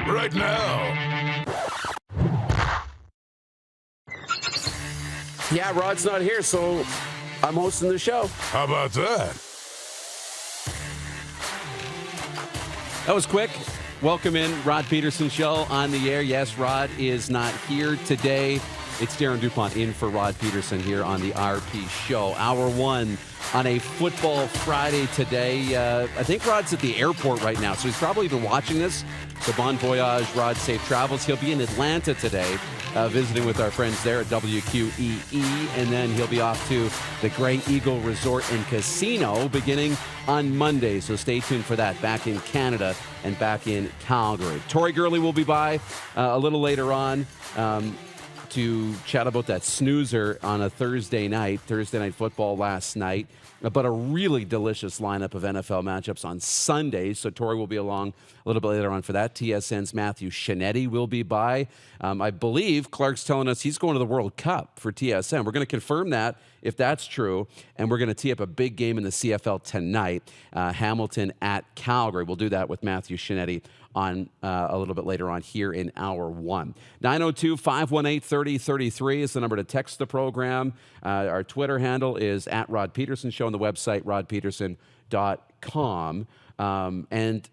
right now. Yeah, Rod's not here, so I'm hosting the show. How about that? That was quick. Welcome in, Rod Pedersen Show on the air. Yes, Rod is not here today. It's Darren Dupont in for Rod Pedersen here on the RP Show. Hour one on a football Friday today. I think Rod's at the airport right now, so he's probably even watching this. So bon voyage, Rod, safe travels. He'll be in Atlanta today, visiting with our friends there at WQEE, and then he'll be off to the Grey Eagle Resort and Casino beginning on Monday. So stay tuned for that back in Canada and back in Calgary. Tori Gurley will be by a little later on to chat about that snoozer on a Thursday night football last night, but a really delicious lineup of NFL matchups on Sunday. So Tori will be along a little bit later on for that. TSN's Matthew Scianitti will be by. I believe Clark's telling us he's going to the World Cup for TSN. We're going to confirm that if that's true, and we're going to tee up a big game in the CFL tonight, Hamilton at Calgary. We'll do that with Matthew Scianitti on a little bit later on here in hour one. 902-518-3033 is the number to text the program. Our Twitter handle is at Rod Pedersen Show, on the website rodpedersen.com. And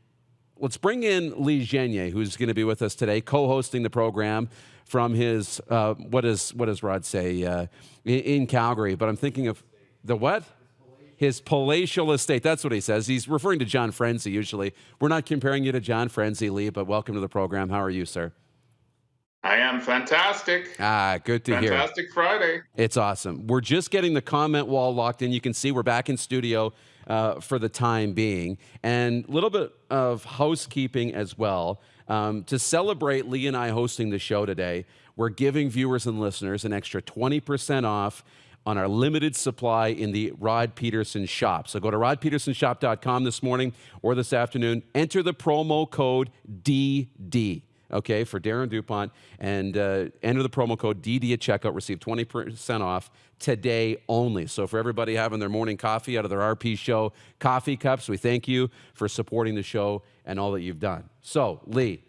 let's bring in Lee Genier, who's going to be with us today, co-hosting the program from his, what does Rod say, in Calgary. But I'm thinking of the what? His palatial estate. That's what he says. He's referring to John Frenzy usually. We're not comparing you to John Frenzy, Lee, but welcome to the program. How are you, sir? I am fantastic. Good to hear. Fantastic Friday. It's awesome. We're just getting the comment wall locked in. You can see we're back in studio for the time being. And a little bit of housekeeping as well. To celebrate Lee and I hosting the show today, we're giving viewers and listeners an extra 20% off on our limited supply in the Rod Pedersen shop. So go to rodpedersenshop.com this morning or this afternoon. Enter the promo code DD, okay, for Darren Dupont, and enter the promo code DD at checkout. Receive 20% off today only. So for everybody having their morning coffee out of their RP Show coffee cups, we thank you for supporting the show and all that you've done. So, Lee,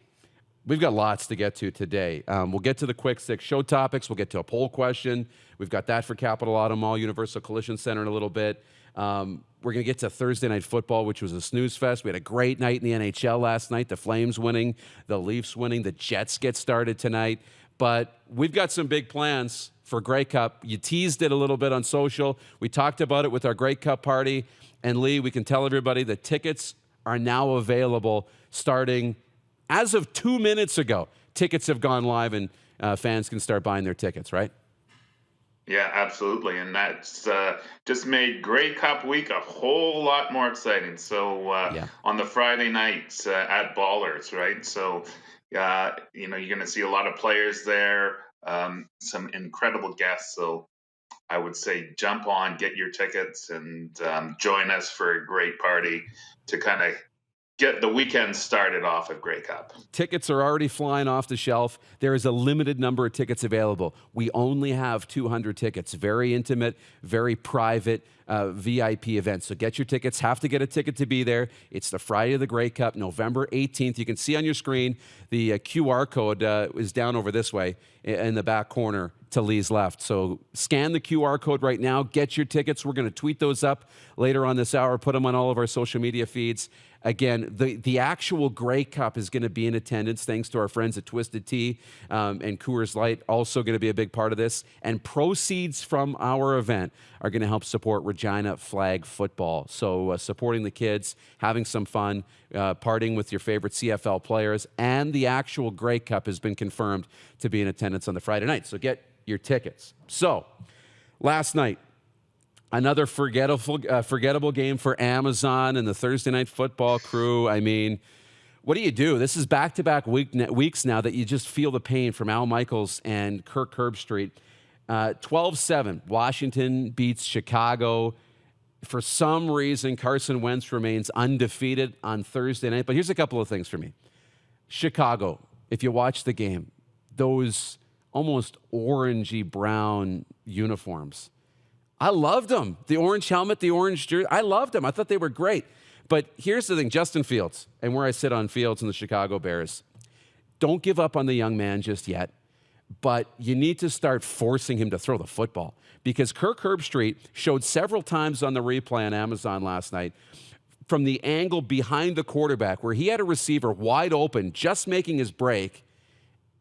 we've got lots to get to today. We'll get to the quick six show topics. We'll get to a poll question. We've got that for Capital Auto Mall, Universal Collision Center in a little bit. We're going to get to Thursday Night Football, which was a snooze fest. We had a great night in the NHL last night. The Flames winning, the Leafs winning, the Jets get started tonight. But we've got some big plans for Grey Cup. You teased it a little bit on social. We talked about it with our Grey Cup party. And Lee, we can tell everybody the tickets are now available starting as of 2 minutes ago. Tickets have gone live and fans can start buying their tickets, right? Yeah, absolutely. And that's just made Grey Cup week a whole lot more exciting. So on the Friday nights at Ballers, right? So, you're going to see a lot of players there, some incredible guests. So I would say jump on, get your tickets, and join us for a great party to kind of get the weekend started off at Grey Cup. Tickets are already flying off the shelf. There is a limited number of tickets available. We only have 200 tickets. Very intimate, very private VIP event. So get your tickets. Have to get a ticket to be there. It's the Friday of the Grey Cup, November 18th. You can see on your screen the QR code is down over this way in the back corner to Lee's left. So scan the QR code right now. Get your tickets. We're going to tweet those up later on this hour, put them on all of our social media feeds. Again, the actual Grey Cup is going to be in attendance thanks to our friends at Twisted Tea and Coors Light, also going to be a big part of this. And proceeds from our event are going to help support Regina Flag Football. So supporting the kids, having some fun, partying with your favorite CFL players, and the actual Grey Cup has been confirmed to be in attendance on the Friday night. So get your tickets. So last night, another forgettable game for Amazon and the Thursday Night Football crew. I mean, what do? This is back-to-back weeks now that you just feel the pain from Al Michaels and Kirk Herbstreit. 12-7, Washington beats Chicago. For some reason, Carson Wentz remains undefeated on Thursday night. But here's a couple of things for me. Chicago, if you watch the game, those almost orangey brown uniforms, I loved them. The orange helmet, the orange jersey, I loved them. I thought they were great. But here's the thing, Justin Fields, and where I sit on Fields and the Chicago Bears, don't give up on the young man just yet, but you need to start forcing him to throw the football, because Kirk Herbstreit showed several times on the replay on Amazon last night from the angle behind the quarterback where he had a receiver wide open just making his break,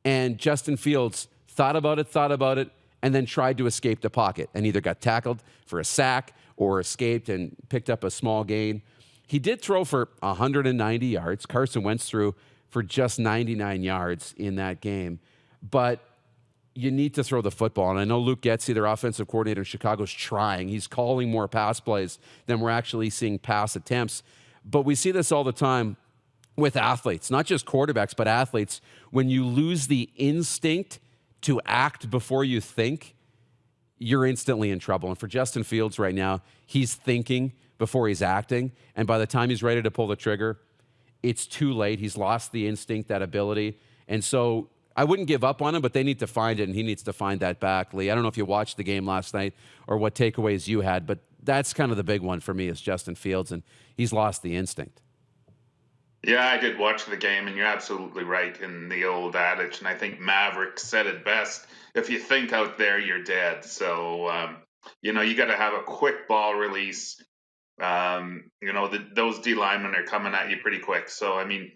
and Justin Fields thought about it, and then tried to escape the pocket and either got tackled for a sack or escaped and picked up a small gain. He did throw for 190 yards. Carson Wentz threw for just 99 yards in that game. But you need to throw the football. And I know Luke Getsy, their offensive coordinator in Chicago, is trying. He's calling more pass plays than we're actually seeing pass attempts. But we see this all the time with athletes, not just quarterbacks, but athletes. When you lose the instinct to act before you think, you're instantly in trouble. And for Justin Fields right now, he's thinking before he's acting. And by the time he's ready to pull the trigger, it's too late. He's lost the instinct, that ability. And so I wouldn't give up on him, but they need to find it, and he needs to find that back. Lee, I don't know if you watched the game last night or what takeaways you had, but that's kind of the big one for me is Justin Fields, and he's lost the instinct. Yeah, I did watch the game, and you're absolutely right in the old adage, and I think Maverick said it best, if you think out there, you're dead. So, you got to have a quick ball release. Those D linemen are coming at you pretty quick. So, I mean,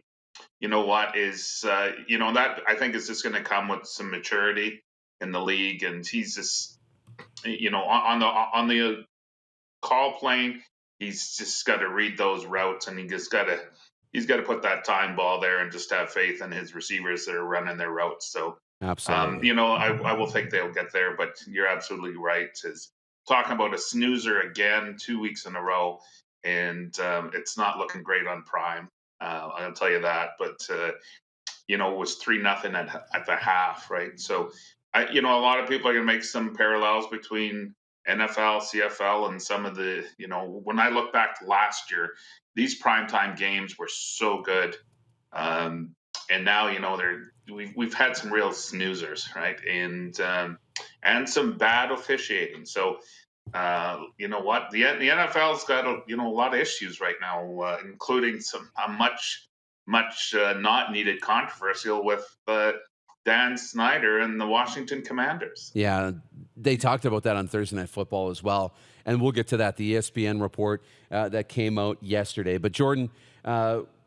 you know what is, that I think is just going to come with some maturity in the league. And he's just, on the call plane, he's just got to read those routes, and he's got to put that time ball there and just have faith in his receivers that are running their routes. So, absolutely. I will think they'll get there, but you're absolutely right. Is talking about a snoozer again, 2 weeks in a row, and it's not looking great on Prime. I'll tell you that, but it was 3-0 at the half, right? So, a lot of people are going to make some parallels between NFL, CFL, and some of the, when I look back to last year, these primetime games were so good, and now we've had some real snoozers, right? And some bad officiating. So. You know what? The NFL's got a lot of issues right now, including some much not needed controversial with Dan Snyder and the Washington Commanders. Yeah, they talked about that on Thursday Night Football as well, and we'll get to that. The ESPN report that came out yesterday. But Jordan,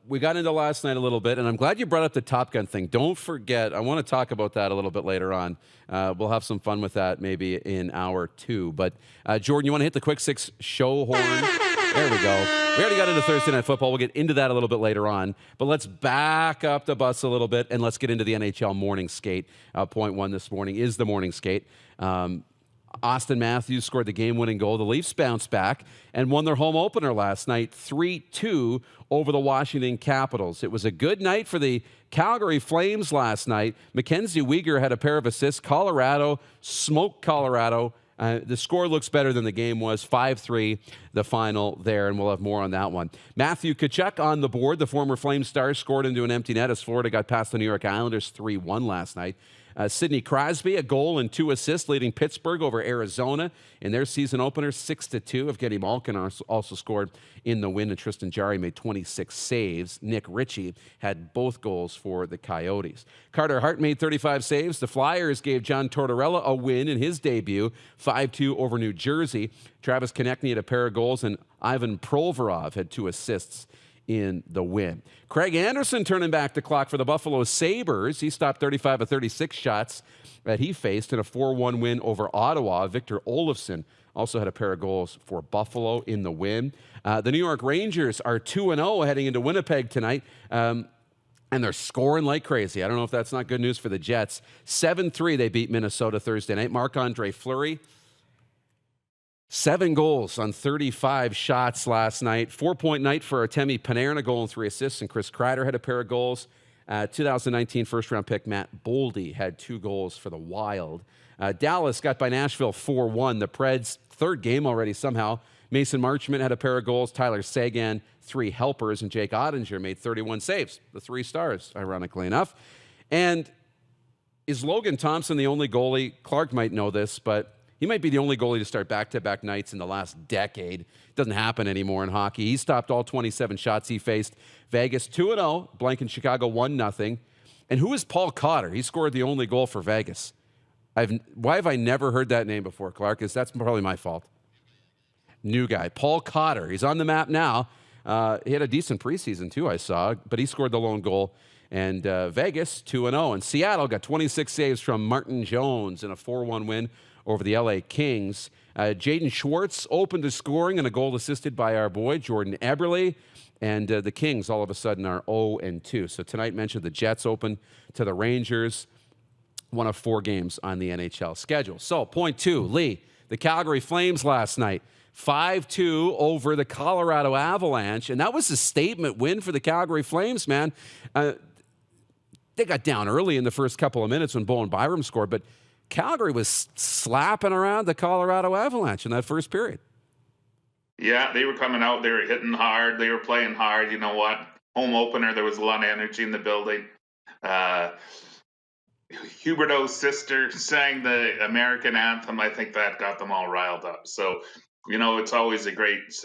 we got into last night a little bit, and I'm glad you brought up the Top Gun thing. Don't forget, I want to talk about that a little bit later on. We'll have some fun with that maybe in hour 2. But Jordan, you want to hit the Quick Six show horn? There we go. We already got into Thursday Night Football. We'll get into that a little bit later on. But let's back up the bus a little bit, and let's get into the NHL morning skate. Point 1 this morning is the morning skate. Austin Matthews scored the game-winning goal. The Leafs bounced back and won their home opener last night, 3-2 over the Washington Capitals. It was a good night for the Calgary Flames last night. Mackenzie Weegar had a pair of assists. Colorado smoked Colorado. The score looks better than the game was, 5-3, the final there, and we'll have more on that one. Matthew Tkachuk on the board. The former Flames star scored into an empty net as Florida got past the New York Islanders 3-1 last night. Sidney Crosby, a goal and 2 assists, leading Pittsburgh over Arizona in their season opener, 6-2. Evgeny Malkin also scored in the win, and Tristan Jarry made 26 saves. Nick Ritchie had both goals for the Coyotes. Carter Hart made 35 saves. The Flyers gave John Tortorella a win in his debut, 5-2 over New Jersey. Travis Konechny had a pair of goals, and Ivan Provorov had 2 assists in the win. Craig Anderson turning back the clock for the Buffalo Sabres. He stopped 35 of 36 shots that he faced in a 4-1 win over Ottawa. Victor Olofsson also had a pair of goals for Buffalo in the win. The New York Rangers are 2-0 heading into Winnipeg tonight. And they're scoring like crazy. I don't know if that's not good news for the Jets. 7-3 they beat Minnesota Thursday night. Marc-Andre Fleury, 7 goals on 35 shots last night. 4-point night for Artemi Panarin, a goal and 3 assists, and Chris Kreider had a pair of goals. 2019 first-round pick Matt Boldy had 2 goals for the Wild. Dallas got by Nashville 4-1. The Preds, 3rd game already somehow. Mason Marchment had a pair of goals. Tyler Seguin, 3 helpers, and Jake Ottinger made 31 saves. The 3 stars, ironically enough. And is Logan Thompson the only goalie? Clark might know this, but he might be the only goalie to start back-to-back nights in the last decade. It doesn't happen anymore in hockey. He stopped all 27 shots he faced. Vegas 2-0, blanking Chicago 1-0. And who is Paul Cotter? He scored the only goal for Vegas. Why have I never heard that name before, Clark? Because that's probably my fault. New guy, Paul Cotter. He's on the map now. He had a decent preseason, too, I saw, but he scored the lone goal. And Vegas, 2-0. And Seattle got 26 saves from Martin Jones in a 4-1 win over the LA Kings. Jaden Schwartz opened to scoring and a goal assisted by our boy, Jordan Eberle. And the Kings, all of a sudden, are 0-2. So tonight, mentioned the Jets open to the Rangers. One of 4 games on the NHL schedule. So, point 2, Lee, the Calgary Flames last night. 5-2 over the Colorado Avalanche. And that was a statement win for the Calgary Flames, man. They got down early in the first couple of minutes when Bowen Byram scored, but Calgary was slapping around the Colorado Avalanche in that first period. Yeah, they were coming out. They were hitting hard. They were playing hard. You know what? Home opener, there was a lot of energy in the building. Huberdeau's sister sang the American anthem. I think that got them all riled up. So, you know, it's always a great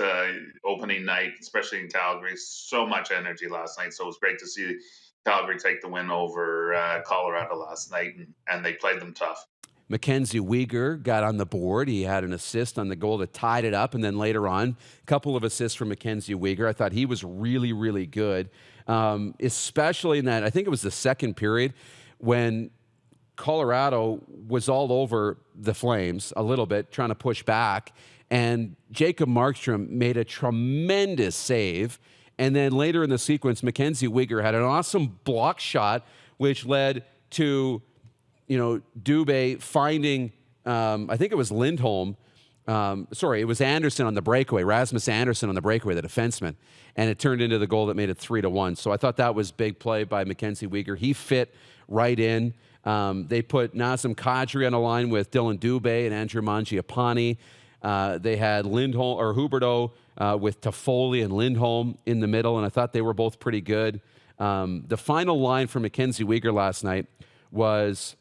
opening night, especially in Calgary. So much energy last night. So it was great to see Calgary take the win over Colorado last night, and they played them tough. Mackenzie Weegar got on the board. He had an assist on the goal that tied it up, and then later on, a couple of assists from Mackenzie Weegar. I thought he was really, really good, especially in that, I think it was the second period, when Colorado was all over the Flames a little bit, trying to push back, and Jacob Markstrom made a tremendous save. And then later in the sequence, Mackenzie Weegar had an awesome block shot, which led to, Dubé finding, I think it was Lindholm. It was Anderson on the breakaway, Rasmus Anderson on the breakaway, the defenseman. And it turned into the goal that made it 3-1. So I thought that was big play by Mackenzie Weegar. He fit right in. They put Nazem Kadri on a line with Dylan Dubé and Andrew Mangiapane. They had Huberdeau with Toffoli and Lindholm in the middle, and I thought they were both pretty good. The final line for Mackenzie Weegar last night was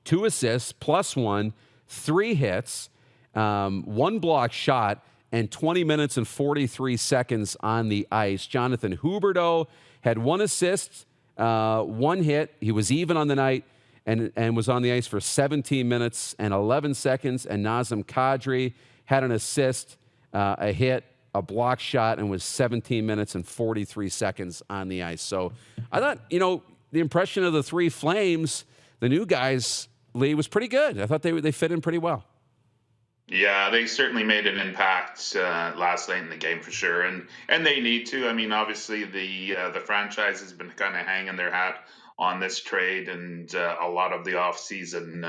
2 assists, +1, 3 hits, 1 block shot, and 20 minutes and 43 seconds on the ice. Jonathan Huberdeau had 1 assist, 1 hit. He was even on the night and was on the ice for 17 minutes and 11 seconds. And Nazem Kadri had an assist, a hit, a block shot, and was 17 minutes and 43 seconds on the ice. So I thought, the impression of the 3 Flames, the new guys, Lee, was pretty good. I thought they fit in pretty well. Yeah, they certainly made an impact last night in the game for sure, and they need to. I mean, obviously the franchise has been kind of hanging their hat on this trade and a lot of the off-season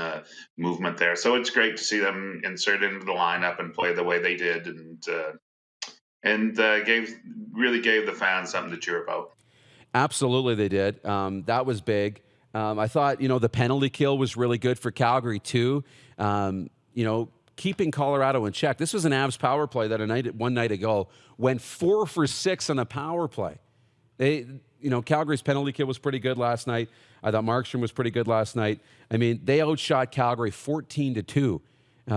movement there. So it's great to see them insert into the lineup and play the way they did, and really gave the fans something to cheer about. Absolutely, they did. That was big. I thought, the penalty kill was really good for Calgary too. Keeping Colorado in check. This was an Avs power play that one night ago went 4 for 6 on a power play. Calgary's penalty kill was pretty good last night. I thought Markstrom was pretty good last night. I mean, they outshot Calgary 14-2,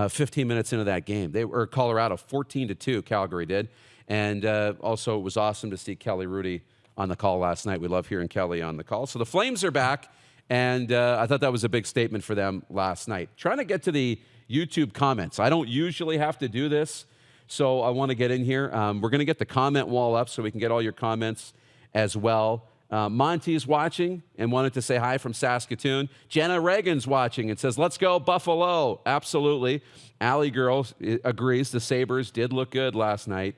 15 minutes into that game. Colorado 14-2, Calgary did. And also it was awesome to see Kelly Rudy on the call last night. We love hearing Kelly on the call. So the Flames are back, and I thought that was a big statement for them last night. Trying to get to the YouTube comments. I don't usually have to do this, so I want to get in here. We're going to get the comment wall up so we can get all your comments as well. Monty's watching and wanted to say hi from Saskatoon. Jenna Reagan's watching and says, "Let's go Buffalo." Absolutely. Allie Girl agrees. The Sabres did look good last night.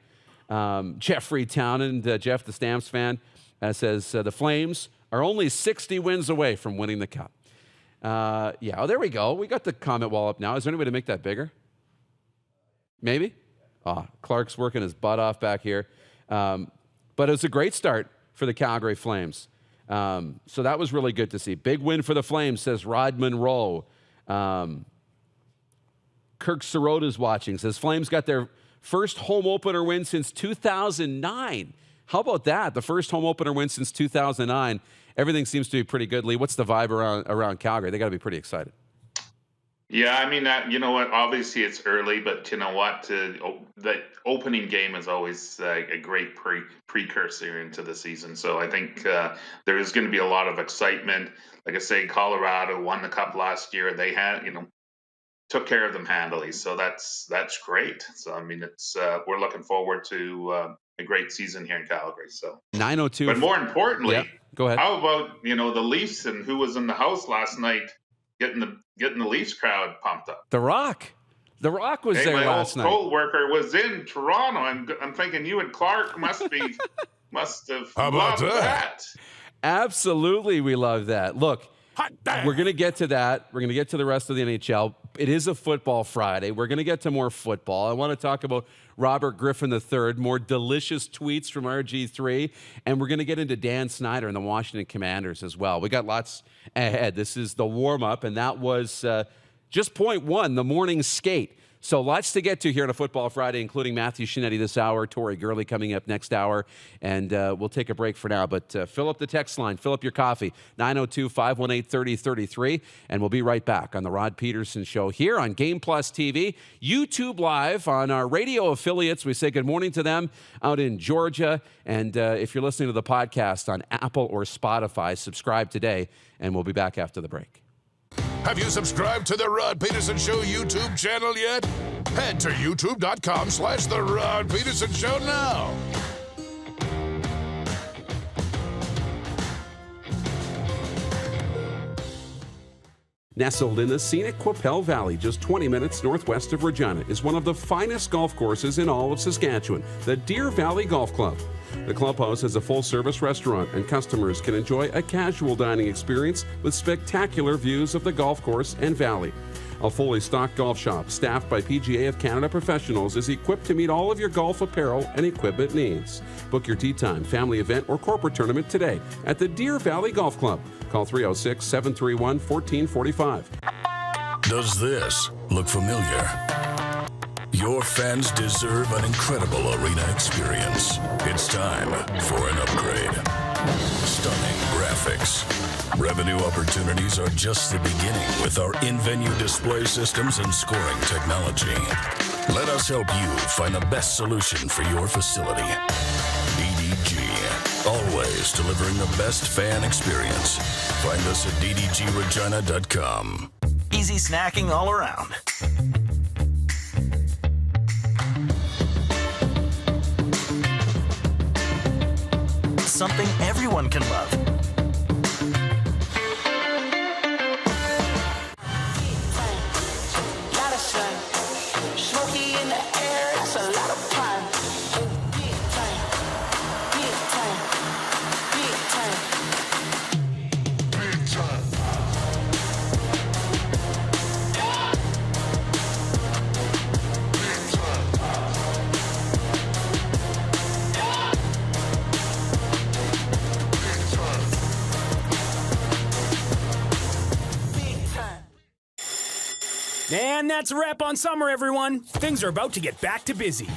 Jeffrey Townend, Jeff the Stamps fan, says, the Flames are only 60 wins away from winning the Cup. There we go. We got the comment wall up now. Is there any way to make that bigger? Maybe? Clark's working his butt off back here. But it was a great start for the Calgary Flames. So that was really good to see. Big win for the Flames, says Rod Monroe. Kirk Sirota's watching, says Flames got their first home opener win since 2009. How about that? The first home opener win since 2009. Everything seems to be pretty good. Lee, what's the vibe around Calgary? They got to be pretty excited. Yeah, I mean, you know what? Obviously, it's early, but you know what? The opening game is always a great precursor into the season. So I think there is going to be a lot of excitement. Like I say, Colorado won the Cup last year. They had, took care of them handily. So that's great. So I mean, it's we're looking forward to a great season here in Calgary. So 9:02. But more importantly, yeah, go ahead. How about the Leafs and who was in the house last night? Getting the Leafs crowd pumped up. The Rock was there last night. My old co-worker was in Toronto, and I'm thinking you and Clark must have loved that. Absolutely, we love that. Look, we're going to get to that. We're going to get to the rest of the NHL. It is a football Friday. We're going to get to more football. I want to talk about Robert Griffin III, more delicious tweets from RG3, and we're going to get into Dan Snyder and the Washington Commanders as well. We got lots ahead. This is the warm-up, and that was just point one, the morning skate. So lots to get to here on a Football Friday, including Matthew Scianitti this hour, Tori Gurley coming up next hour, and we'll take a break for now. But fill up the text line, fill up your coffee, 902-518-3033, and we'll be right back on the Rod Pedersen Show here on Game Plus TV, YouTube Live on our radio affiliates. We say good morning to them out in Georgia, and if you're listening to the podcast on Apple or Spotify, subscribe today, and we'll be back after the break. Have you subscribed to the Rod Pedersen Show YouTube channel yet? Head to youtube.com/The Rod Pedersen Show now. Nestled in the scenic Qu'Appelle Valley, just 20 minutes northwest of Regina, is one of the finest golf courses in all of Saskatchewan, the Deer Valley Golf Club. The clubhouse has a full-service restaurant, and customers can enjoy a casual dining experience with spectacular views of the golf course and valley. A fully stocked golf shop, staffed by PGA of Canada professionals, is equipped to meet all of your golf apparel and equipment needs. Book your tee time, family event, or corporate tournament today at the Deer Valley Golf Club. Call 306-731-1445. Does this look familiar? Your fans deserve an incredible arena experience. It's time for an upgrade. Stunning graphics. Revenue opportunities are just the beginning with our in-venue display systems and scoring technology. Let us help you find the best solution for your facility. DDG, always delivering the best fan experience. Find us at ddgregina.com. Easy snacking all around. Something everyone can love. And that's a wrap on summer, everyone. Things are about to get back to busy.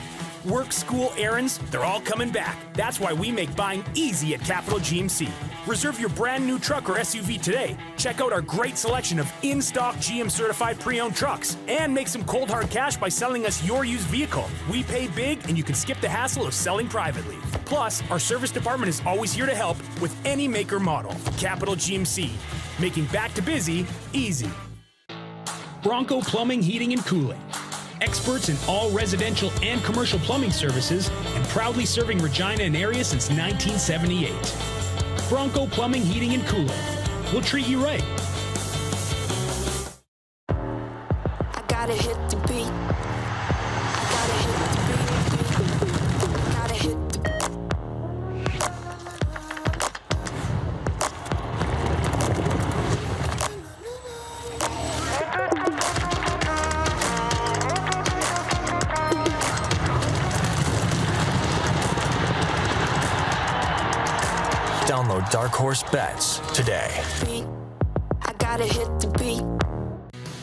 Work, school, errands, they're all coming back. That's why we make buying easy at Capital GMC. Reserve your brand new truck or SUV today. Check out our great selection of in-stock GM-certified pre-owned trucks. And make some cold hard cash by selling us your used vehicle. We pay big, and you can skip the hassle of selling privately. Plus, our service department is always here to help with any make or model. Capital GMC, making back to busy easy. Bronco Plumbing, Heating, and Cooling. Experts in all residential and commercial plumbing services and proudly serving Regina and area since 1978. Bronco Plumbing, Heating, and Cooling. We'll treat you right. I gotta hit the beat. I gotta hit the beat. Gotta hit the Download Dark Horse Bets today. beat. I gotta hit the beat.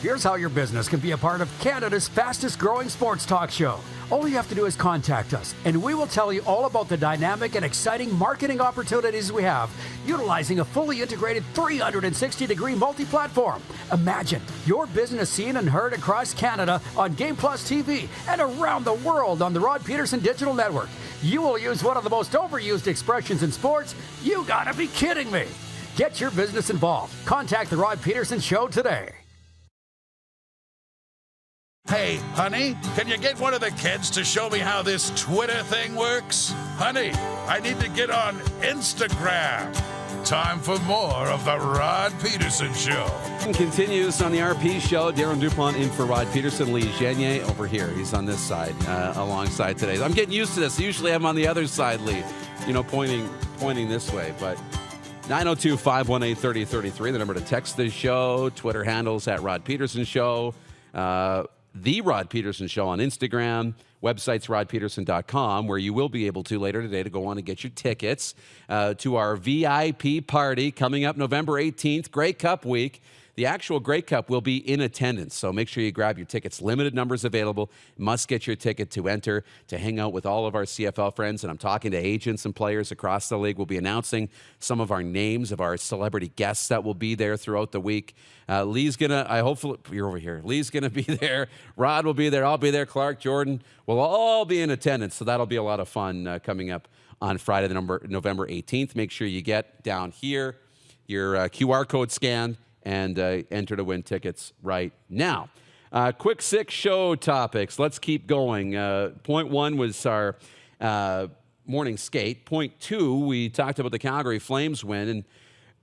Here's how your business can be a part of Canada's fastest growing sports talk show. All you have to do is contact us, and we will tell you all about the dynamic and exciting marketing opportunities we have, utilizing a fully integrated 360-degree multi-platform. Imagine your business seen and heard across Canada on Game Plus TV and around the world on the Rod Pedersen Digital Network. You will use one of the most overused expressions in sports. You gotta be kidding me. Get your business involved. Contact the Rod Pedersen Show today. Hey, honey, can you get one of the kids to show me how this Twitter thing works? Honey, I need to get on Instagram. Time for more of the Rod Pedersen Show. Continues on the RP Show. Darren Dupont in for Rod Pedersen. Lee Genier over here. He's on this side alongside today. I'm getting used to this. Usually I'm on the other side, Lee, pointing this way. But 902-518-3033, the number to text the show. Twitter handles at Rod Pedersen Show. The Rod Pedersen Show on Instagram. Website's rodpedersen.com, where you will be able to later today to go on and get your tickets to our VIP party coming up November 18th, Grey Cup week. The actual Grey Cup will be in attendance, so make sure you grab your tickets. Limited numbers available. Must get your ticket to enter, to hang out with all of our CFL friends. And I'm talking to agents and players across the league. We'll be announcing some of our names of our celebrity guests that will be there throughout the week. Lee's going to, hopefully, you're over here. Lee's going to be there. Rod will be there. I'll be there. Clark, Jordan, will all be in attendance. So that'll be a lot of fun coming up on Friday, November 18th. Make sure you get down here your QR code scanned and enter to win tickets right now. Quick 6 show topics. Let's keep going. Point 1 was our morning skate. Point 2, we talked about the Calgary Flames win. And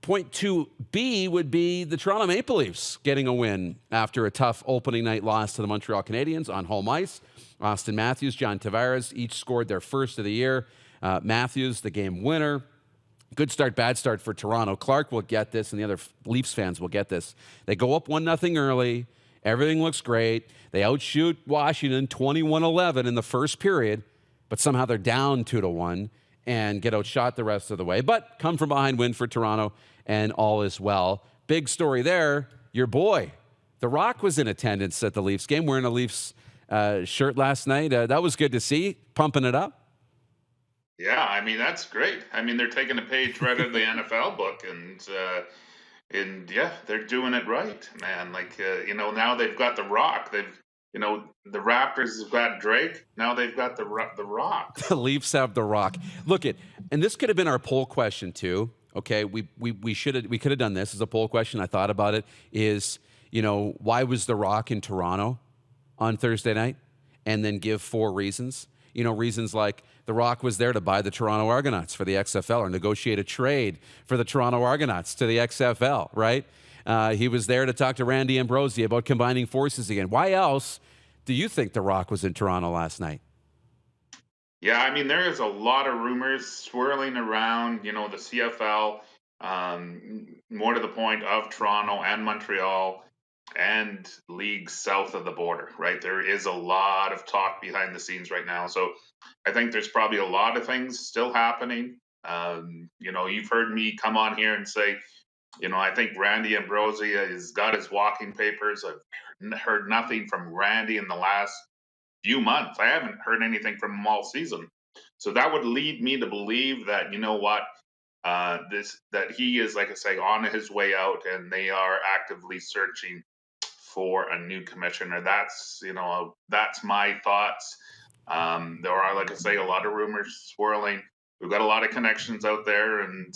point 2B would be the Toronto Maple Leafs getting a win after a tough opening night loss to the Montreal Canadiens on home ice. Austin Matthews, John Tavares each scored their first of the year. Matthews, the game winner. Good start, bad start for Toronto. Clark will get this, and the other Leafs fans will get this. They go up 1-0 early. Everything looks great. They outshoot Washington 21-11 in the first period, but somehow they're down 2-1 and get outshot the rest of the way. But come from behind win for Toronto, and all is well. Big story there, your boy, The Rock, was in attendance at the Leafs game, wearing a Leafs shirt last night. That was good to see, pumping it up. Yeah, I mean, that's great. I mean, they're taking a page right out of the NFL book, and yeah, they're doing it right, man. Like, now they've got The Rock. They've, the Raptors have got Drake. Now they've got the Rock. The Leafs have The Rock. Look and this could have been our poll question too. Okay, we could have done this as a poll question. I thought about it. Is why was The Rock in Toronto on Thursday night, and then give 4 reasons. Reasons like The Rock was there to buy the Toronto Argonauts for the XFL or negotiate a trade for the Toronto Argonauts to the XFL, right? He was there to talk to Randy Ambrosie about combining forces again. Why else do you think The Rock was in Toronto last night? Yeah, I mean, there is a lot of rumors swirling around, the CFL, more to the point of Toronto and Montreal, and leagues south of the border, right? There is a lot of talk behind the scenes right now. So I think there's probably a lot of things still happening. You've heard me come on here and say, I think Randy Ambrosie has got his walking papers. I've heard nothing from Randy in the last few months. I haven't heard anything from him all season. So that would lead me to believe that, that he is, like I say, on his way out, and they are actively searching for a new commissioner. That's my thoughts. There are, like I say, a lot of rumors swirling. We've got a lot of connections out there, and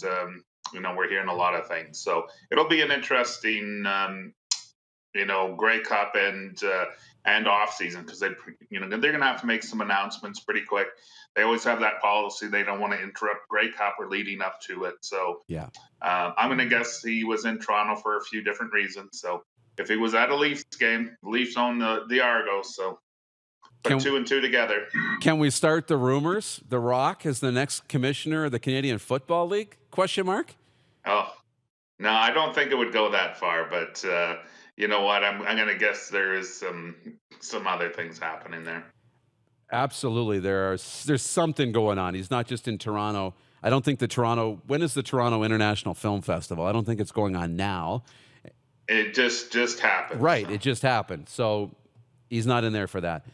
we're hearing a lot of things. So it'll be an interesting, Grey Cup and off season, because they're going to have to make some announcements pretty quick. They always have that policy. They don't want to interrupt Grey Cup or leading up to it. So yeah, I'm going to guess he was in Toronto for a few different reasons. So if he was at a Leafs game, the Leafs own the Argos. So put 2 and 2 together. Can we start the rumors? The Rock is the next commissioner of the Canadian Football League? Question mark? Oh, no, I don't think it would go that far. But you know what? I'm going to guess there is some other things happening there. Absolutely. There's something going on. He's not just in Toronto. I don't think when is the Toronto International Film Festival? I don't think it's going on now. It just happened. Right, it just happened. So he's not in there for that.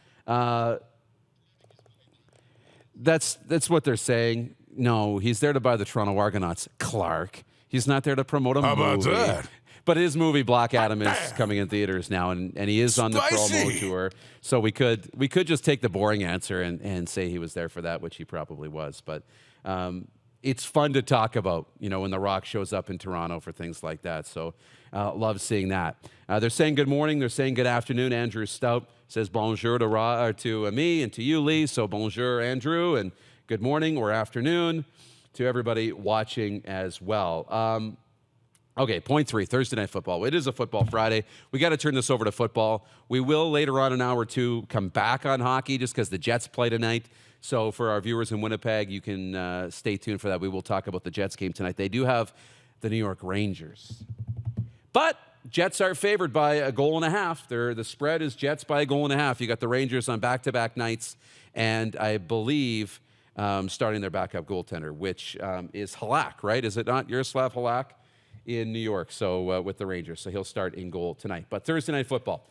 That's what they're saying. No, he's there to buy the Toronto Argonauts, Clark. He's not there to promote a movie. How about that? But his movie Black Adam is coming in theaters now, and he is on the promo tour. So we could just take the boring answer and say he was there for that, which he probably was. But it's fun to talk about, when The Rock shows up in Toronto for things like that. So love seeing that. They're saying good morning. They're saying good afternoon. Andrew Stout says bonjour to me and to you, Lee. So bonjour, Andrew, and good morning or afternoon to everybody watching as well. Okay, point 3, Thursday Night Football. It is a football Friday. We got to turn this over to football. We will later on an hour or two come back on hockey just because the Jets play tonight. So for our viewers in Winnipeg, you can stay tuned for that. We will talk about the Jets game tonight. They do have the New York Rangers. But Jets are favored by a goal and a half. The spread is Jets by a goal and a half. You got the Rangers on back-to-back nights, and I believe starting their backup goaltender, which is Halak, right? Is it not Yaroslav Halak in New York? So with the Rangers. So he'll start in goal tonight. But Thursday Night Football,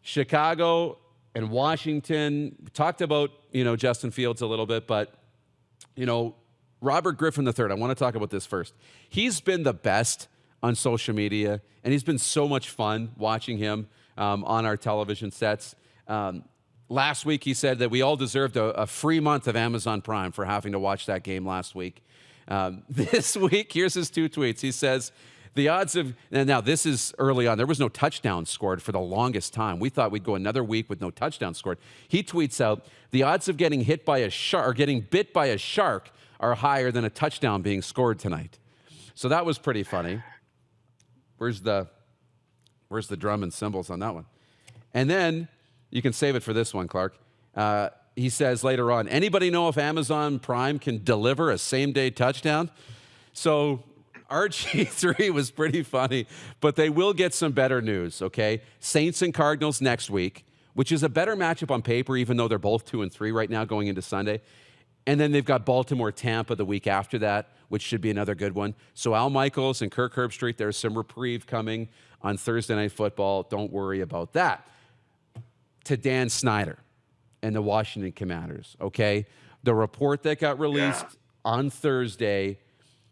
Chicago and Washington. We talked about, Justin Fields a little bit, but, Robert Griffin III, I want to talk about this first. He's been the best on social media, and he's been so much fun watching him on our television sets. Last week, he said that we all deserved a free month of Amazon Prime for having to watch that game last week. This week, here's his 2 tweets. He says, the odds of, and now this is early on, there was no touchdown scored for the longest time. We thought we'd go another week with no touchdown scored. He tweets out, the odds of getting hit by a shark or getting bit by a shark are higher than a touchdown being scored tonight. So that was pretty funny. Where's the drum and cymbals on that one? And then you can save it for this one, Clark. He says later on, anybody know if Amazon Prime can deliver a same-day touchdown? So RG3 was pretty funny, but they will get some better news, okay? Saints and Cardinals next week, which is a better matchup on paper, even though they're both 2-3 right now going into Sunday. And then they've got Baltimore-Tampa the week after that, which should be another good one. So Al Michaels and Kirk Herbstreit, there's some reprieve coming on Thursday Night Football. Don't worry about that. To Dan Snyder and the Washington Commanders, okay? The report that got released on Thursday,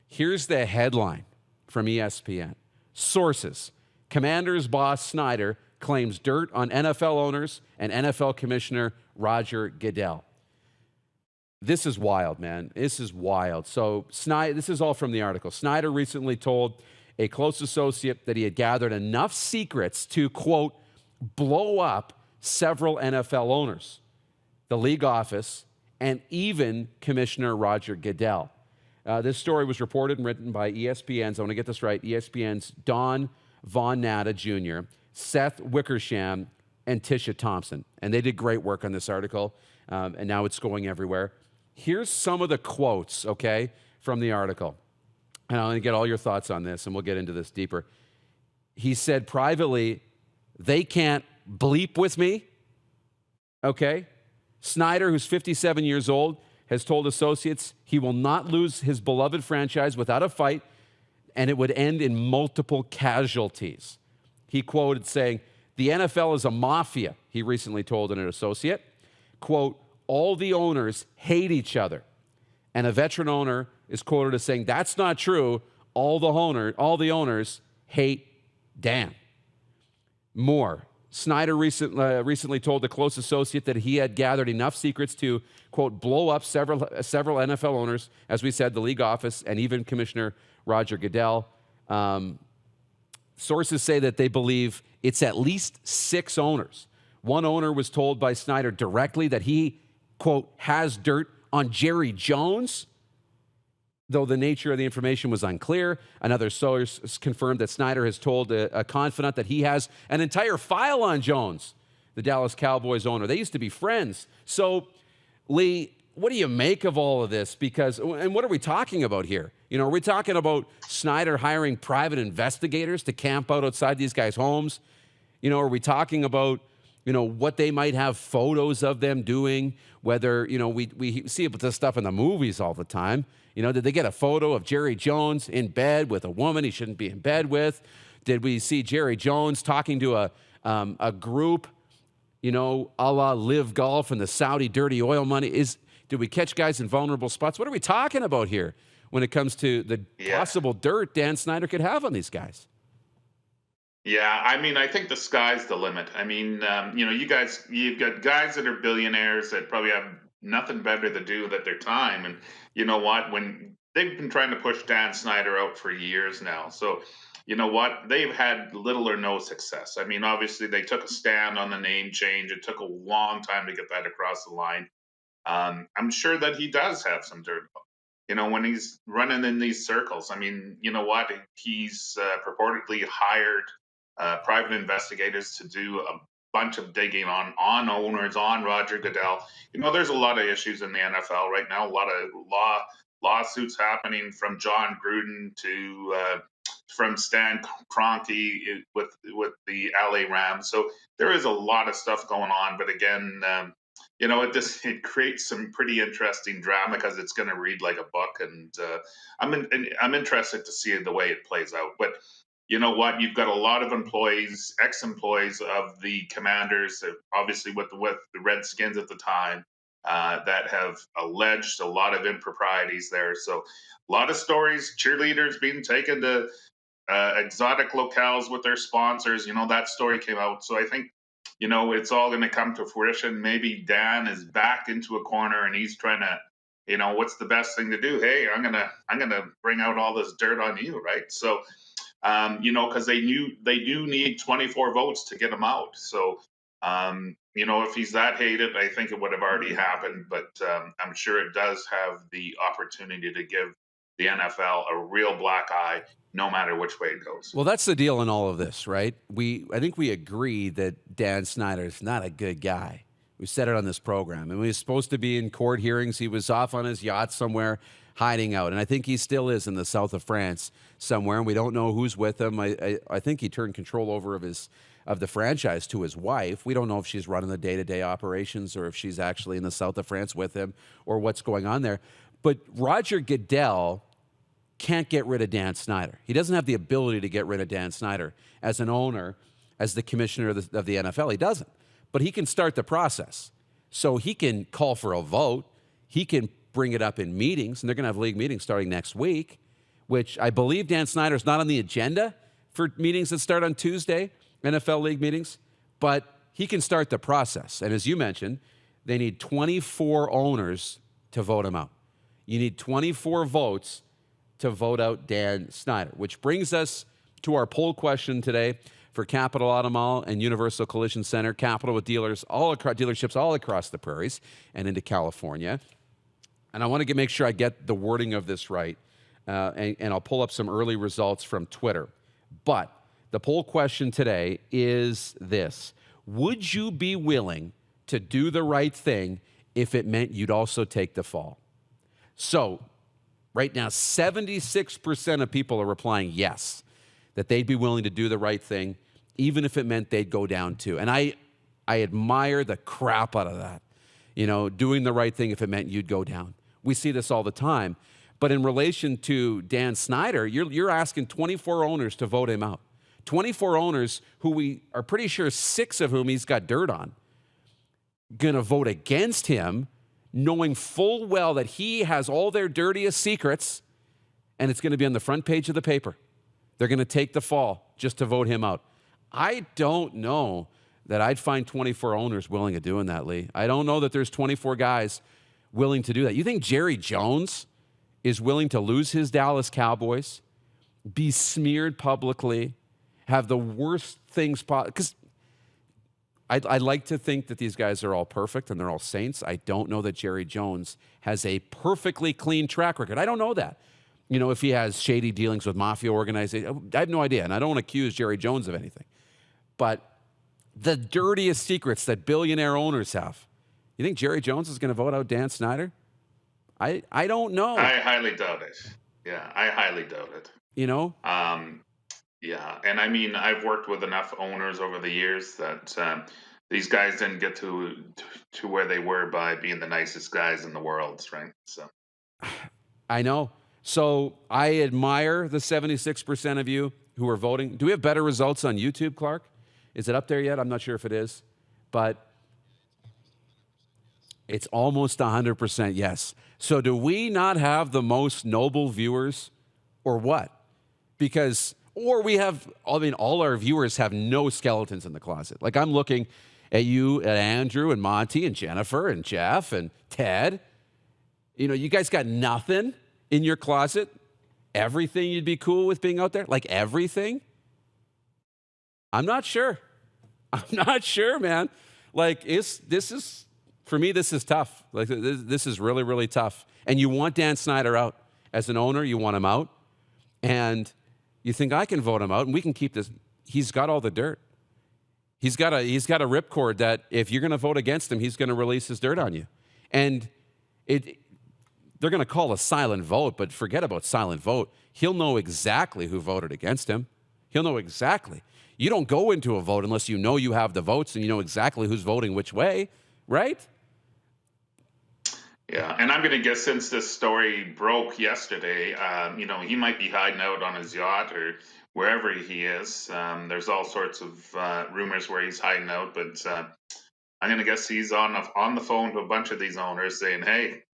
here's the headline from ESPN. Sources, Commanders boss Snyder claims dirt on NFL owners and NFL Commissioner Roger Goodell. This is wild, man. This is wild. So this is all from the article. Snyder recently told a close associate that he had gathered enough secrets to, quote, blow up several NFL owners, the league office, and even Commissioner Roger Goodell. This story was reported and written by ESPN's, I want to get this right, ESPN's Don Von Natta Jr., Seth Wickersham, and Tisha Thompson. And they did great work on this article, and now it's going everywhere. Here's some of the quotes, okay, from the article. And I'm going to get all your thoughts on this, and we'll get into this deeper. He said privately, they can't bleep with me, okay? Snyder, who's 57 years old, has told associates he will not lose his beloved franchise without a fight, and it would end in multiple casualties. He quoted saying, the NFL is a mafia, he recently told an associate. Quote, all the owners hate each other. And a veteran owner is quoted as saying, that's not true. All the owners hate Dan. More. Snyder recently told a close associate that he had gathered enough secrets to, quote, blow up several NFL owners, as we said, the league office, and even Commissioner Roger Goodell. Sources say that they believe it's at least 6 owners. One owner was told by Snyder directly that he, quote, has dirt on Jerry Jones, though the nature of the information was unclear. Another source confirmed that Snyder has told a confidant that he has an entire file on Jones, the Dallas Cowboys owner. They used to be friends. So, Lee, what do you make of all of this? And what are we talking about here? Are we talking about Snyder hiring private investigators to camp out outside these guys' homes? Are we talking about what they might have photos of them doing, whether, we see this stuff in the movies all the time, Did they get a photo of Jerry Jones in bed with a woman he shouldn't be in bed with? Did we see Jerry Jones talking to a group, a la Live Golf and the Saudi dirty oil money? Did we catch guys in vulnerable spots? What are we talking about here when it comes to the possible dirt Dan Snyder could have on these guys? Yeah, I think the sky's the limit. You've got guys that are billionaires that probably have nothing better to do with their time. And you know what? When they've been trying to push Dan Snyder out for years now. So, you know what? They've had little or no success. Obviously they took a stand on the name change. It took a long time to get that across the line. I'm sure that he does have some dirt. When he's running in these circles, you know what? He's purportedly hired private investigators to do a bunch of digging on owners, on Roger Goodell. There's a lot of issues in the NFL right now, a lot of lawsuits happening from John Gruden to from Stan Kroenke with the LA Rams. So there is a lot of stuff going on. But again, it creates some pretty interesting drama because it's going to read like a book. And I'm interested to see the way it plays out. But you know what? You've got a lot of employees, ex-employees of the Commanders, obviously with the Redskins at the time, that have alleged a lot of improprieties there. So a lot of stories, cheerleaders being taken to exotic locales with their sponsors. That story came out. So I think, it's all going to come to fruition. Maybe Dan is backed into a corner and he's trying to, what's the best thing to do? Hey, I'm gonna bring out all this dirt on you, right? So. Because they do need 24 votes to get him out. So, if he's that hated, I think it would have already happened. But I'm sure it does have the opportunity to give the NFL a real black eye, no matter which way it goes. Well, that's the deal in all of this, right? I think we agree that Dan Snyder is not a good guy. We said it on this program. And when he was supposed to be in court hearings, he was off on his yacht somewhere hiding out. And I think he still is in the south of France somewhere, and we don't know who's with him. I think he turned control over of the franchise to his wife. We don't know if she's running the day-to-day operations or if she's actually in the south of France with him or what's going on there. But Roger Goodell can't get rid of Dan Snyder. He doesn't have the ability to get rid of Dan Snyder as an owner, as the commissioner of the NFL. He doesn't. But he can start the process. So he can call for a vote. He can bring it up in meetings, and they're going to have league meetings starting next week, which I believe Dan Snyder's not on the agenda for meetings that start on Tuesday, NFL league meetings, but he can start the process. And as you mentioned, they need 24 owners to vote him out. You need 24 votes to vote out Dan Snyder, which brings us to our poll question today for Capital Auto Mall and Universal Collision Center, Capital with dealerships all across the prairies and into California. And I want to make sure I get the wording of this right, and I'll pull up some early results from Twitter. But the poll question today is this: would you be willing to do the right thing if it meant you'd also take the fall? So right now, 76% of people are replying yes, that they'd be willing to do the right thing, even if it meant they'd go down too. And I admire the crap out of that, doing the right thing if it meant you'd go down. We see this all the time. But in relation to Dan Snyder, you're asking 24 owners to vote him out. 24 owners who we are pretty sure 6 of whom he's got dirt on, going to vote against him, knowing full well that he has all their dirtiest secrets, and it's going to be on the front page of the paper. They're going to take the fall just to vote him out. I don't know that I'd find 24 owners willing to doing that, Lee. I don't know that there's 24 guys willing to do that. You think Jerry Jones is willing to lose his Dallas Cowboys, be smeared publicly, have the worst things possible? Because I like to think that these guys are all perfect and they're all saints. I don't know that Jerry Jones has a perfectly clean track record. I don't know that. If he has shady dealings with mafia organizations, I have no idea. And I don't want to accuse Jerry Jones of anything. But the dirtiest secrets that billionaire owners have, you think Jerry Jones is going to vote out Dan Snyder? I don't know. I highly doubt it. Yeah, I highly doubt it. Yeah, and I've worked with enough owners over the years that these guys didn't get to where they were by being the nicest guys in the world, right? So I know. So I admire the 76% of you who are voting. Do we have better results on YouTube, Clark? Is it up there yet? I'm not sure if it is. But it's almost 100% yes. So do we not have the most noble viewers or what? Because, or we have, all our viewers have no skeletons in the closet. Like I'm looking at you, at Andrew and Monty and Jennifer and Jeff and Ted. You guys got nothing in your closet? Everything you'd be cool with being out there? Like everything? I'm not sure. I'm not sure, man. Like, for me, this is tough. Like, this is really, really tough. And you want Dan Snyder out. As an owner, you want him out. And you think, I can vote him out, and we can keep this. He's got all the dirt. He's got a ripcord that if you're going to vote against him, he's going to release his dirt on you. And they're going to call a silent vote, but forget about silent vote. He'll know exactly who voted against him. He'll know exactly. You don't go into a vote unless you know you have the votes and you know exactly who's voting which way, right? Yeah, and I'm going to guess since this story broke yesterday, he might be hiding out on his yacht or wherever he is. There's all sorts of rumors where he's hiding out, but I'm going to guess he's on the phone to a bunch of these owners saying, hey,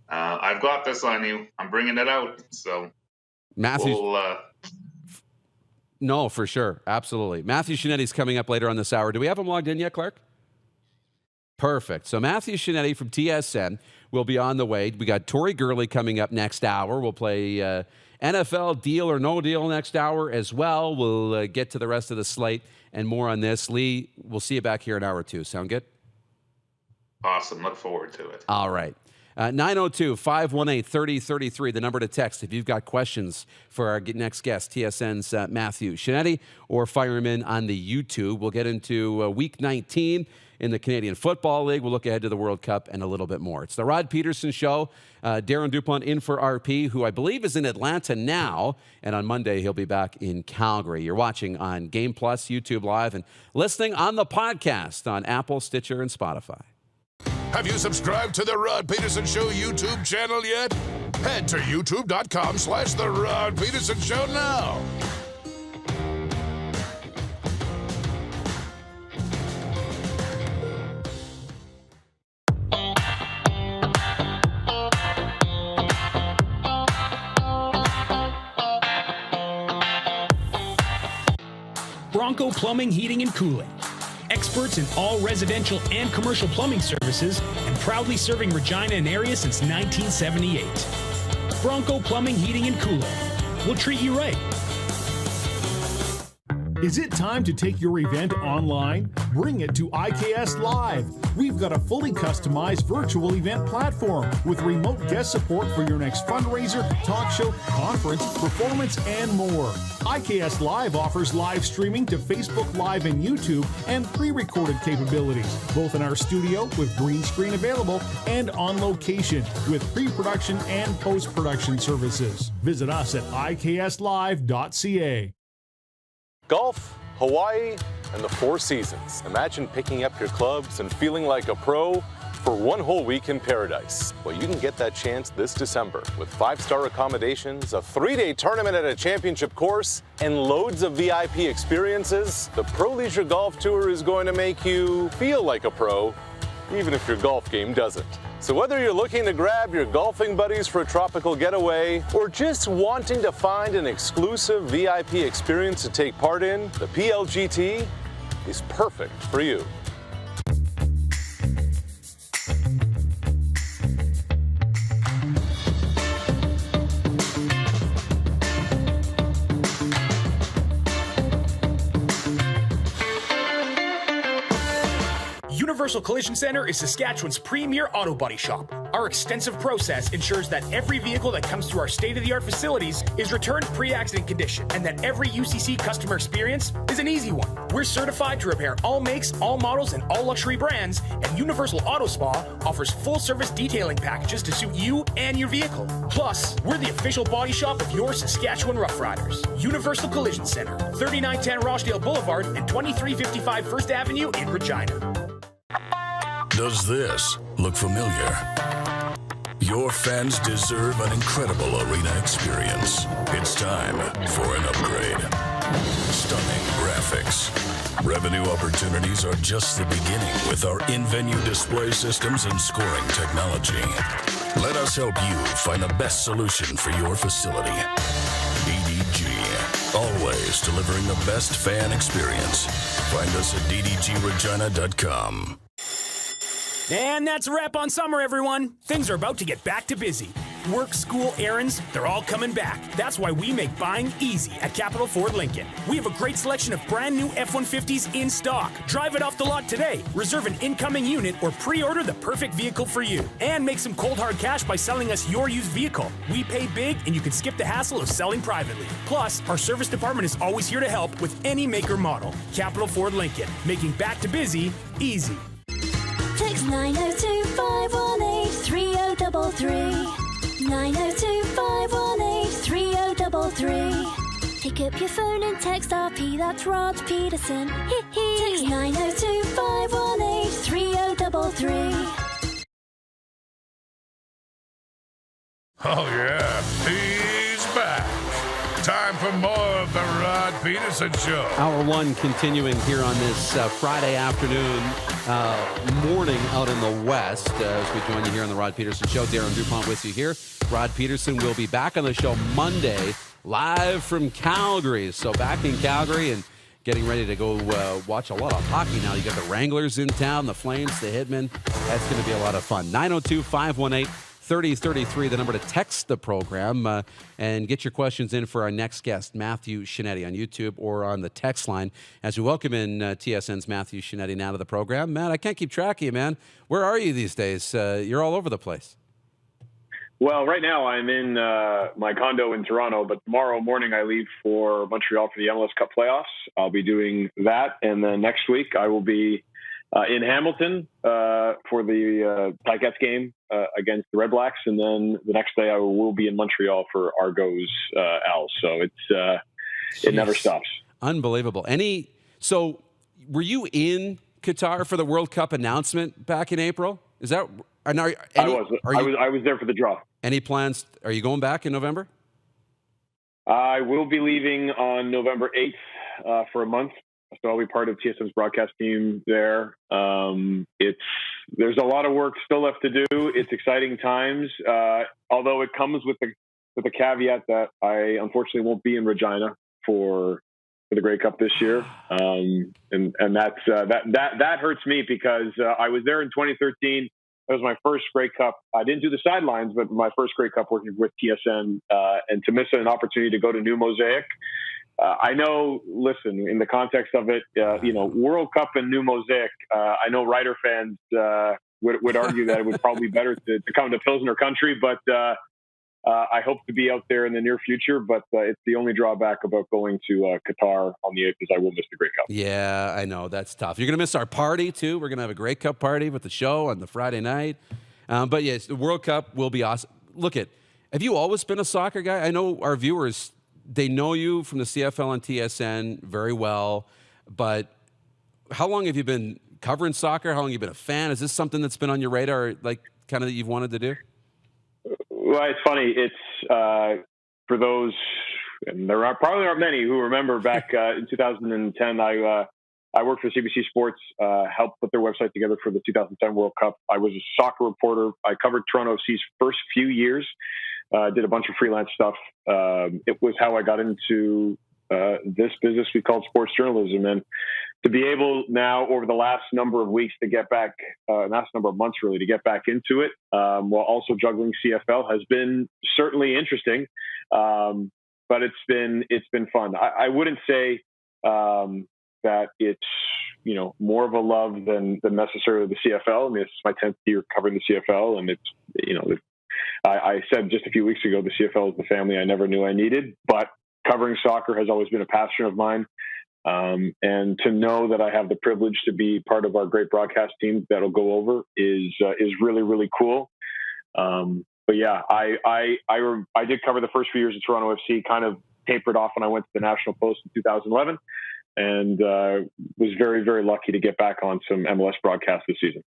I've got this on you. I'm bringing it out. So Matthew, no, for sure. Absolutely. Matthew Scianitti's coming up later on this hour. Do we have him logged in yet, Clark? Perfect. So Matthew Scianitti from TSN will be on the way. We got Tori Gurley coming up next hour. We'll play NFL Deal or No Deal next hour as well. We'll get to the rest of the slate and more on this. Lee, we'll see you back here in hour 2. Sound good? Awesome. Look forward to it. All right. 902-518-3033, the number to text if you've got questions for our next guest, TSN's Matthew Scianitti, or fire him in on the YouTube. We'll get into Week 19 in the Canadian Football League. We'll look ahead to the World Cup and a little bit more. It's the Rod Pedersen Show. Darren Dupont in for RP, who I believe is in Atlanta now, and on Monday he'll be back in Calgary. You're watching on Game Plus, YouTube Live, and listening on the podcast on Apple, Stitcher, and Spotify. Have you subscribed to the Rod Pedersen Show YouTube channel yet? Head to youtube.com/The Rod Pedersen Show now. Bronco Plumbing, Heating, and Cooling. Experts in all residential and commercial plumbing services and proudly serving Regina and area since 1978. Bronco Plumbing, Heating, and Cooling. We'll treat you right. Is it time to take your event online? Bring it to IKS Live. We've got a fully customized virtual event platform with remote guest support for your next fundraiser, talk show, conference, performance, and more. IKS Live offers live streaming to Facebook Live and YouTube and pre-recorded capabilities, both in our studio with green screen available and on location with pre-production and post-production services. Visit us at ikslive.ca. Golf, Hawaii, and the Four Seasons. Imagine picking up your clubs and feeling like a pro for one whole week in paradise. Well, you can get that chance this December with 5-star accommodations, a 3-day tournament at a championship course, and loads of VIP experiences. The Pro Leisure Golf Tour is going to make you feel like a pro, even if your golf game doesn't. So whether you're looking to grab your golfing buddies for a tropical getaway or just wanting to find an exclusive VIP experience to take part in, the PLGT is perfect for you. Universal Collision Center is Saskatchewan's premier auto body shop. Our extensive process ensures that every vehicle that comes through our state-of-the-art facilities is returned pre-accident condition, and that every UCC customer experience is an easy one. We're certified to repair all makes, all models, and all luxury brands, and Universal Auto Spa offers full-service detailing packages to suit you and your vehicle. Plus, we're the official body shop of your Saskatchewan Rough Riders. Universal Collision Center, 3910 Rochdale Boulevard and 2355 First Avenue in Regina. Does this look familiar? Your fans deserve an incredible arena experience. It's time for an upgrade. Stunning graphics. Revenue opportunities are just the beginning with our in-venue display systems and scoring technology. Let us help you find the best solution for your facility. DDG, always delivering the best fan experience. Find us at ddgregina.com. And that's a wrap on summer, everyone. Things are about to get back to busy. Work, school, errands, they're all coming back. That's why we make buying easy at Capital Ford Lincoln. We have a great selection of brand new F-150s in stock. Drive it off the lot today. Reserve an incoming unit or pre-order the perfect vehicle for you. And make some cold hard cash by selling us your used vehicle. We pay big and you can skip the hassle of selling privately. Plus, our service department is always here to help with any make or model. Capital Ford Lincoln, making back to busy easy. Text 902-518-3033. 902-518-3033. Pick up your phone and text RP, that's Rod Pedersen. Text 902-518-3033. Oh, yeah, he's back. Time for more of the Rod Pedersen Show. Hour one continuing here on this Friday afternoon, morning out in the West. As we join you here on the Rod Pedersen Show, Darren Dupont with you here. Rod Pedersen will be back on the show Monday, live from Calgary. So back in Calgary and getting ready to go watch a lot of hockey now. You got the Wranglers in town, the Flames, the Hitmen. That's going to be a lot of fun. 902-518-3033, the number to text the program and get your questions in for our next guest, Matthew Scianitti, on YouTube or on the text line. As we welcome in TSN's Matthew Scianitti now to the program. Matt, I can't keep track of you, man. Where are you these days? You're all over the place. Well, right now I'm in my condo in Toronto, but tomorrow morning I leave for Montreal for the MLS Cup playoffs. I'll be doing that, and then next week I will be in Hamilton for the Ticats game against the Red Blacks, and then the next day I will be in Montreal for Argos Als. So it never stops. Unbelievable. So were you in Qatar for the World Cup announcement back in April? Is that? I was there for the draw. Any plans? Are you going back in November? I will be leaving on November 8th for a month. So I'll be part of TSN's broadcast team there. There's a lot of work still left to do. It's exciting times, although it comes with the caveat that I unfortunately won't be in Regina for the Grey Cup this year, and that hurts me because I was there in 2013. It was my first Grey Cup. I didn't do the sidelines, but my first Grey Cup working with TSN, and to miss an opportunity to go to New Mosaic. I know, listen, in the context of it, World Cup and New Mosaic, I know Ryder fans would argue that it would probably be better to come to Pilsner country, but I hope to be out there in the near future. But it's the only drawback about going to Qatar on the 8th is I will miss the Grey Cup. Yeah, I know. That's tough. You're going to miss our party, too. We're going to have a Grey Cup party with the show on the Friday night. But, yes, the World Cup will be awesome. Look, have you always been a soccer guy? I know our viewers, they know you from the CFL and TSN very well, but how long have you been covering soccer? How long have you been a fan? Is this something that's been on your radar, like kind of that you've wanted to do? Well, it's funny. It's for those, and there probably aren't many who remember back in 2010, I worked for CBC Sports, helped put their website together for the 2010 World Cup. I was a soccer reporter. I covered Toronto FC's first few years. Did a bunch of freelance stuff. It was how I got into this business we call sports journalism. And to be able now over the last number of weeks to get back, last number of months really, to get back into it, while also juggling CFL has been certainly interesting. But it's been fun. I wouldn't say that it's, more of a love than necessarily the CFL. I mean, it's my 10th year covering the CFL, and it's, I said just a few weeks ago, the CFL is the family I never knew I needed, but covering soccer has always been a passion of mine. And to know that I have the privilege to be part of our great broadcast team that'll go over is really, really cool. But yeah, I did cover the first few years of Toronto FC, kind of tapered off when I went to the National Post in 2011, and was very, very lucky to get back on some MLS broadcasts this season.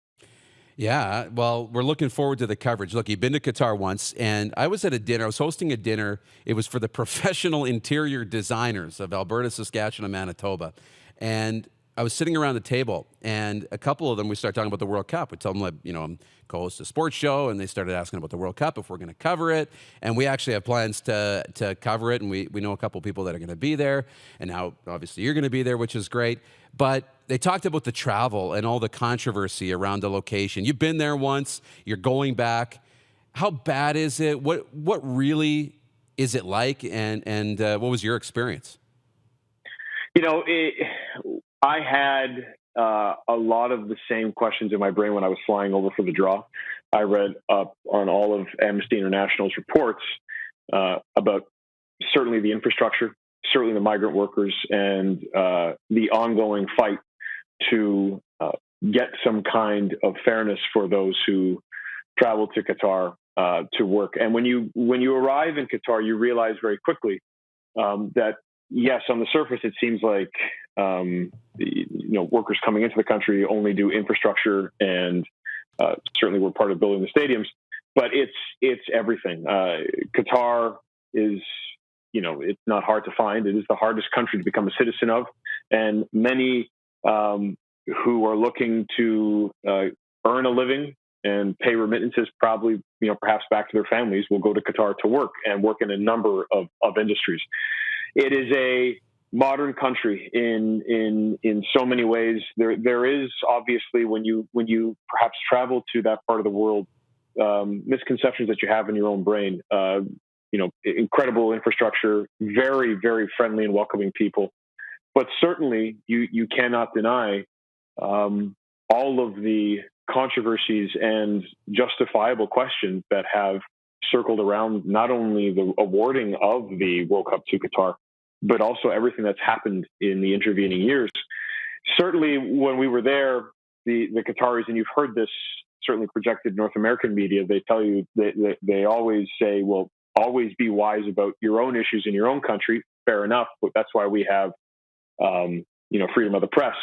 Yeah, well, we're looking forward to the coverage. Look, you've been to Qatar once, and I was at a dinner. I was hosting a dinner. It was for the professional interior designers of Alberta, Saskatchewan, and Manitoba. And I was sitting around the table, and a couple of them, we started talking about the World Cup. We told them, like, I'm co-host a sports show, and they started asking about the World Cup, if we're going to cover it. And we actually have plans to cover it, and we know a couple of people that are going to be there. And now, obviously, you're going to be there, which is great. But they talked about the travel and all the controversy around the location. You've been there once. You're going back. How bad is it? What really is it like? And what was your experience? I had a lot of the same questions in my brain when I was flying over for the draw. I read up on all of Amnesty International's reports about certainly the infrastructure, certainly the migrant workers, and the ongoing fight to get some kind of fairness for those who travel to Qatar to work. And when you arrive in Qatar, you realize very quickly that, yes, on the surface, it seems like workers coming into the country only do infrastructure, and certainly we're part of building the stadiums. But it's everything. Qatar is, it's not hard to find. It is the hardest country to become a citizen of, and many who are looking to earn a living and pay remittances, probably perhaps back to their families, will go to Qatar to work in a number of industries. It is a modern country in so many ways. There is obviously, when you perhaps travel to that part of the world, misconceptions that you have in your own brain. Incredible infrastructure, very, very friendly and welcoming people, but certainly you cannot deny all of the controversies and justifiable questions that have circled around not only the awarding of the World Cup to Qatar, but also everything that's happened in the intervening years. Certainly, when we were there, the Qataris, and you've heard this certainly projected North American media, they tell you they always say, well, always be wise about your own issues in your own country. Fair enough, but that's why we have freedom of the press.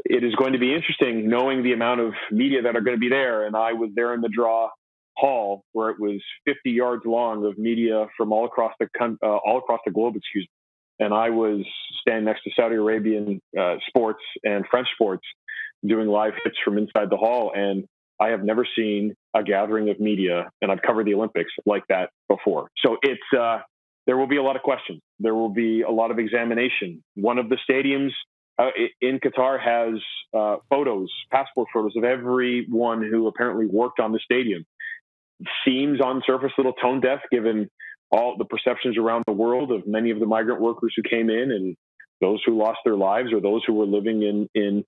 It is going to be interesting knowing the amount of media that are going to be there. And I was there in the draw hall where it was 50 yards long of media from all across the globe, and I was standing next to Saudi Arabian sports and French sports doing live hits from inside the hall. And I have never seen a gathering of media, and I've covered the Olympics like that before. So it's there will be a lot of questions. There will be a lot of examination. One of the stadiums in Qatar has passport photos of everyone who apparently worked on the stadium. Seems on surface a little tone deaf, given all the perceptions around the world of many of the migrant workers who came in and those who lost their lives, or those who were living in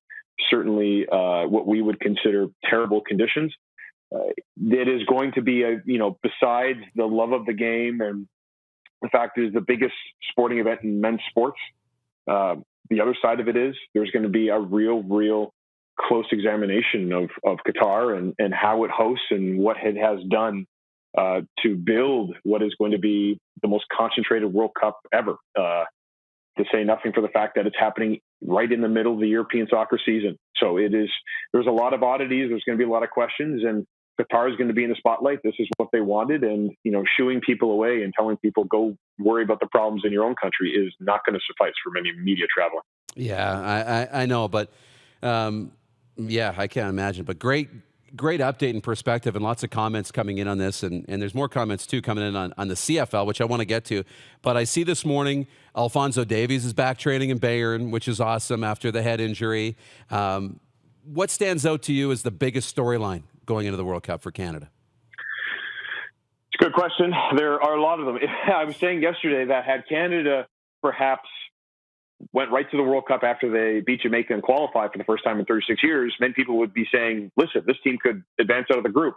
certainly what we would consider terrible conditions. It is going to be besides the love of the game, and the fact is the biggest sporting event in men's sports. The other side of it is there's going to be a real close examination of Qatar and how it hosts and what it has done to build what is going to be the most concentrated World Cup ever. To say nothing for the fact that it's happening right in the middle of the European soccer season. So there's a lot of oddities. There's going to be a lot of questions, and Qatar is going to be in the spotlight. This is what they wanted. And, shooing people away and telling people go worry about the problems in your own country is not going to suffice for many media traveling. Yeah, I know, but I can't imagine. But great update and perspective, and lots of comments coming in on this. And there's more comments, too, coming in on the CFL, which I want to get to. But I see this morning Alphonso Davies is back training in Bayern, which is awesome after the head injury. What stands out to you as the biggest storyline going into the World Cup for Canada? It's a good question. There are a lot of them. I was saying yesterday that had Canada perhaps went right to the World Cup after they beat Jamaica and qualified for the first time in 36 years, many people would be saying, listen, this team could advance out of the group.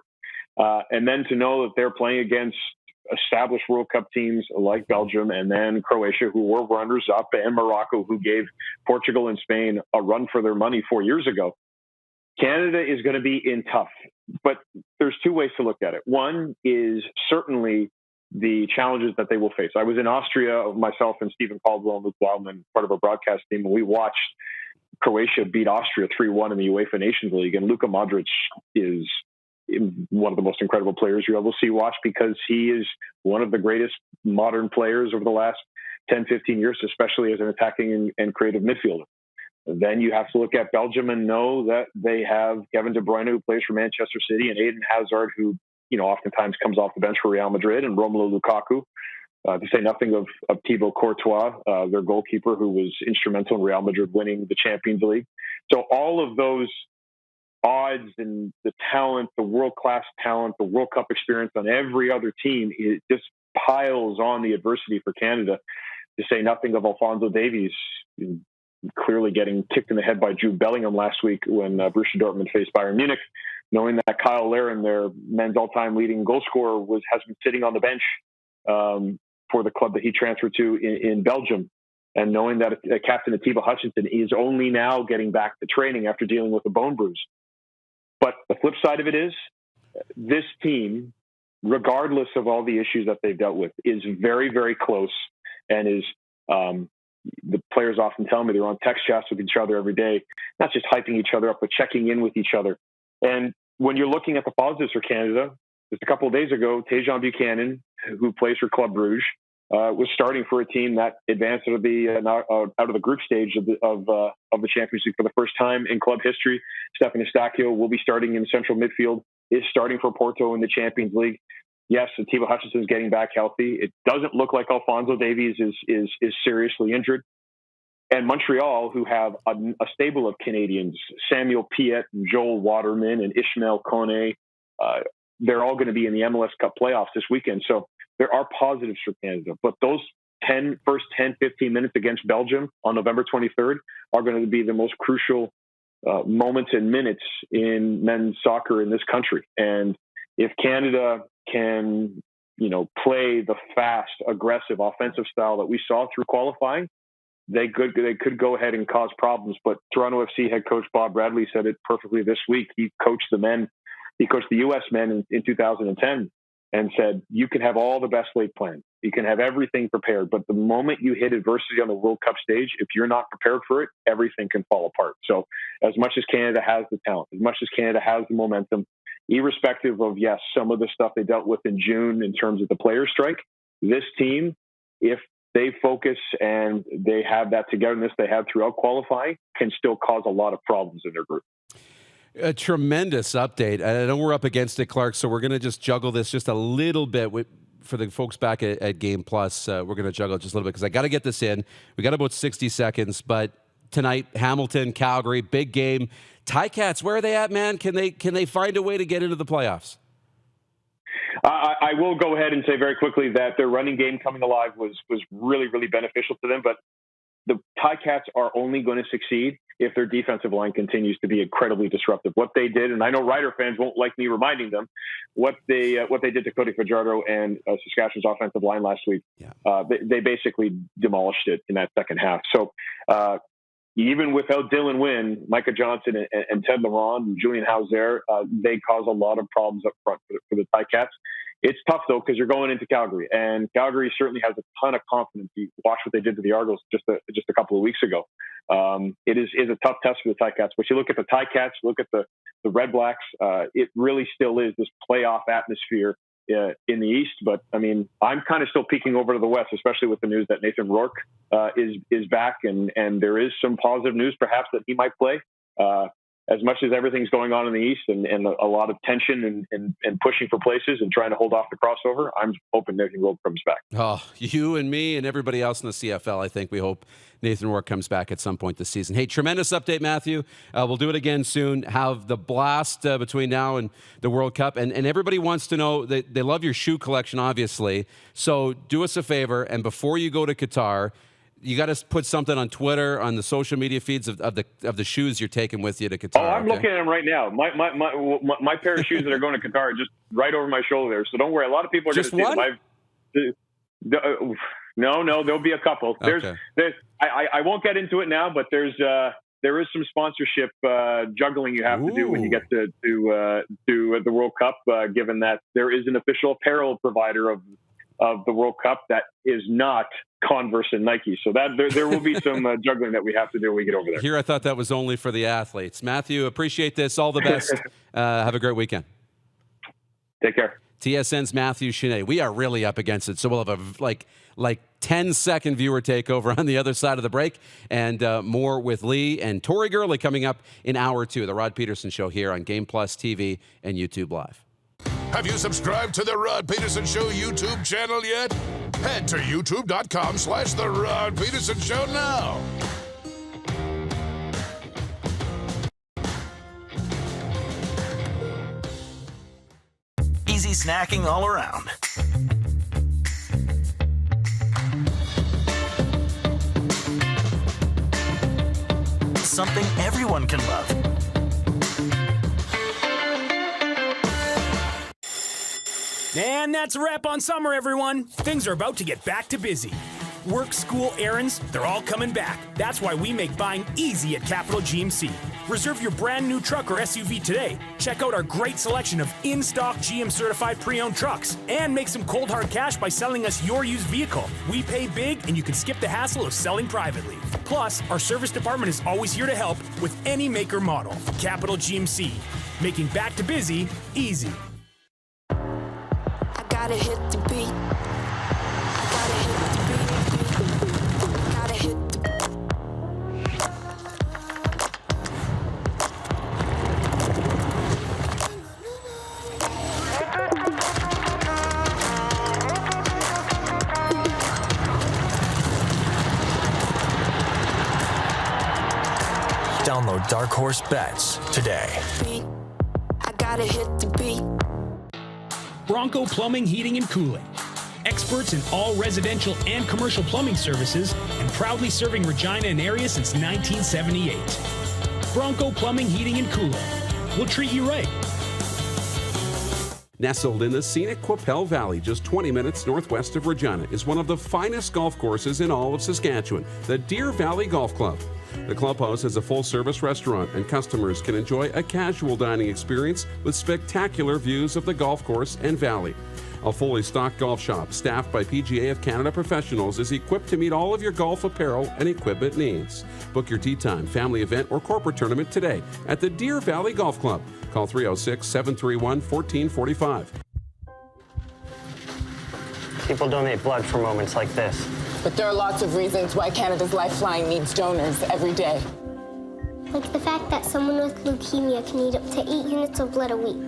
And then to know that they're playing against established World Cup teams like Belgium and then Croatia, who were runners-up, and Morocco, who gave Portugal and Spain a run for their money 4 years ago. Canada is going to be in tough. But there's two ways to look at it. One is certainly the challenges that they will face. I was in Austria, myself and Stephen Caldwell and Luke Wildman, part of our broadcast team, and we watched Croatia beat Austria 3-1 in the UEFA Nations League. And Luka Modric is one of the most incredible players you'll ever see watch, because he is one of the greatest modern players over the last 10, 15 years, especially as an attacking and creative midfielder. Then you have to look at Belgium and know that they have Kevin De Bruyne, who plays for Manchester City, and Eden Hazard, who, oftentimes comes off the bench for Real Madrid, and Romelu Lukaku, to say nothing of Thibaut Courtois, their goalkeeper, who was instrumental in Real Madrid winning the Champions League. So all of those odds and the talent, the world-class talent, the World Cup experience on every other team, it just piles on the adversity for Canada, to say nothing of Alphonso Davies clearly getting kicked in the head by Jude Bellingham last week when Borussia Dortmund faced Bayern Munich, knowing that Kyle Larin, their men's all-time leading goal scorer, has been sitting on the bench for the club that he transferred to in Belgium, and knowing that Captain Atiba Hutchinson is only now getting back to training after dealing with a bone bruise. But the flip side of it is, this team, regardless of all the issues that they've dealt with, is very, very close, and is the players often tell me they're on text chats with each other every day, not just hyping each other up, but checking in with each other. And when you're looking at the positives for Canada, just a couple of days ago, Tajon Buchanan, who plays for Club Brugge, was starting for a team that advanced out of the group stage of the Champions League for the first time in club history. Stefan Eustáquio will be starting in central midfield, is starting for Porto in the Champions League. Yes, Atiba Hutchinson is getting back healthy. It doesn't look like Alphonso Davies is seriously injured. And Montreal, who have a stable of Canadians, Samuel Piette, Joel Waterman, and Ishmael Kone, they're all going to be in the MLS Cup playoffs this weekend. So there are positives for Canada. But those first 10, 15 minutes against Belgium on November 23rd are going to be the most crucial moments and minutes in men's soccer in this country. And if Canada can, play the fast, aggressive, offensive style that we saw through qualifying, they could go ahead and cause problems. But Toronto FC head coach Bob Bradley said it perfectly this week. He coached the U.S. men in 2010 and said, you can have all the best laid plans. You can have everything prepared. But the moment you hit adversity on the World Cup stage, if you're not prepared for it, everything can fall apart. So as much as Canada has the talent, as much as Canada has the momentum, irrespective of, yes, some of the stuff they dealt with in June in terms of the players' strike, this team, if they focus and they have that togetherness they have throughout qualifying, can still cause a lot of problems in their group. A tremendous update. I know we're up against it, Clark, so we're going to just juggle this just a little bit for the folks back at Game Plus. We're going to juggle it just a little bit because I got to get this in. We got about 60 seconds, but tonight, Hamilton, Calgary, big game. Ticats, where are they at, man? Can they find a way to get into the playoffs? I will go ahead and say very quickly that their running game coming alive was really, really beneficial to them. But the Ticats are only going to succeed if their defensive line continues to be incredibly disruptive. What they did, and I know Rider fans won't like me reminding them, what they did to Cody Fajardo and Saskatchewan's offensive line last week, they basically demolished it in that second half. So even without Dylan Wynn, Micah Johnson and Ted Laurent and Julian Hauser, they cause a lot of problems up front for the Ticats. It's tough, though, because you're going into Calgary, and Calgary certainly has a ton of confidence. You watch what they did to the Argos just a couple of weeks ago. It is a tough test for the Ticats. But you look at the Ticats, look at the Red Blacks, it really still is this playoff atmosphere in the East. But, I mean, I'm kind of still peeking over to the West, especially with the news that Nathan Rourke is back, and there is some positive news, perhaps, that he might play. As much as everything's going on in the East and a lot of tension and pushing for places and trying to hold off the crossover, I'm hoping Nathan Rourke comes back. Oh, you and me and everybody else in the CFL, I think we hope Nathan Rourke comes back at some point this season. Hey, tremendous update, Matthew. We'll do it again soon. Have the blast between now and the World Cup. And everybody wants to know, they love your shoe collection, obviously. So do us a favor, and before you go to Qatar, you got to put something on Twitter, on the social media feeds of the shoes you're taking with you to Qatar. Oh, I'm looking at them right now. My pair of shoes that are going to Qatar are just right over my shoulder there. So don't worry. A lot of people are going to see them. No, there'll be a couple. Okay. I won't get into it now, but there is some sponsorship juggling you have to do when you get to the World Cup, given that there is an official apparel provider of of the World Cup that is not Converse and Nike. So that there will be some juggling that we have to do when we get over there. Here, I thought that was only for the athletes. Matthew, appreciate this. All the best. Have a great weekend. Take care. TSN's Matthew Scianitti. We are really up against it, so we'll have a like 10-second viewer takeover on the other side of the break, and more with Lee and Tori Gurley coming up in hour 2. The Rod Pedersen Show here on Game Plus TV and YouTube Live. Have you subscribed to the Rod Pedersen Show YouTube channel yet? Head to youtube.com/The Rod Pedersen Show now. Easy snacking all around. Something everyone can love. And that's a wrap on summer, everyone. Things are about to get back to busy. Work, school, errands, they're all coming back. That's why we make buying easy at Capital GMC. Reserve your brand new truck or SUV today. Check out our great selection of in-stock GM certified pre-owned trucks. And make some cold hard cash by selling us your used vehicle. We pay big and you can skip the hassle of selling privately. Plus, our service department is always here to help with any make or model. Capital GMC, making back to busy easy. Gotta hit the beat. Gotta hit the beat. Gotta hit the Download Dark Horse Bets today. I gotta hit the beat. Bronco Plumbing, Heating, and Cooling. Experts in all residential and commercial plumbing services and proudly serving Regina and area since 1978. Bronco Plumbing, Heating, and Cooling. We'll treat you right. Nestled in the scenic Qu'Appelle Valley, just 20 minutes northwest of Regina, is one of the finest golf courses in all of Saskatchewan, the Deer Valley Golf Club. The clubhouse has a full-service restaurant, and customers can enjoy a casual dining experience with spectacular views of the golf course and valley. A fully stocked golf shop, staffed by PGA of Canada professionals, is equipped to meet all of your golf apparel and equipment needs. Book your tee time, family event, or corporate tournament today at the Deer Valley Golf Club. Call 306-731-1445. People donate blood for moments like this. But there are lots of reasons why Canada's Lifeline needs donors every day. Like the fact that someone with leukemia can need up to 8 units of blood a week.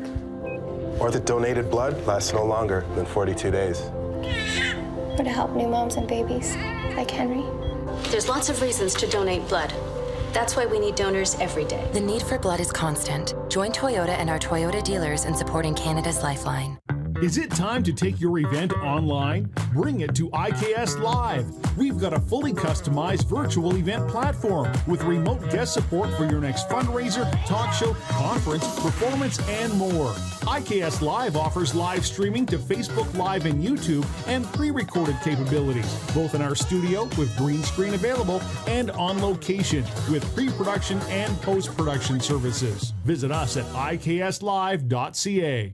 Or that donated blood lasts no longer than 42 days. Or to help new moms and babies, like Henry. There's lots of reasons to donate blood. That's why we need donors every day. The need for blood is constant. Join Toyota and our Toyota dealers in supporting Canada's Lifeline. Is it time to take your event online? Bring it to IKS Live. We've got a fully customized virtual event platform with remote guest support for your next fundraiser, talk show, conference, performance, and more. IKS Live offers live streaming to Facebook Live and YouTube and pre-recorded capabilities, both in our studio with green screen available and on location with pre-production and post-production services. Visit us at ikslive.ca.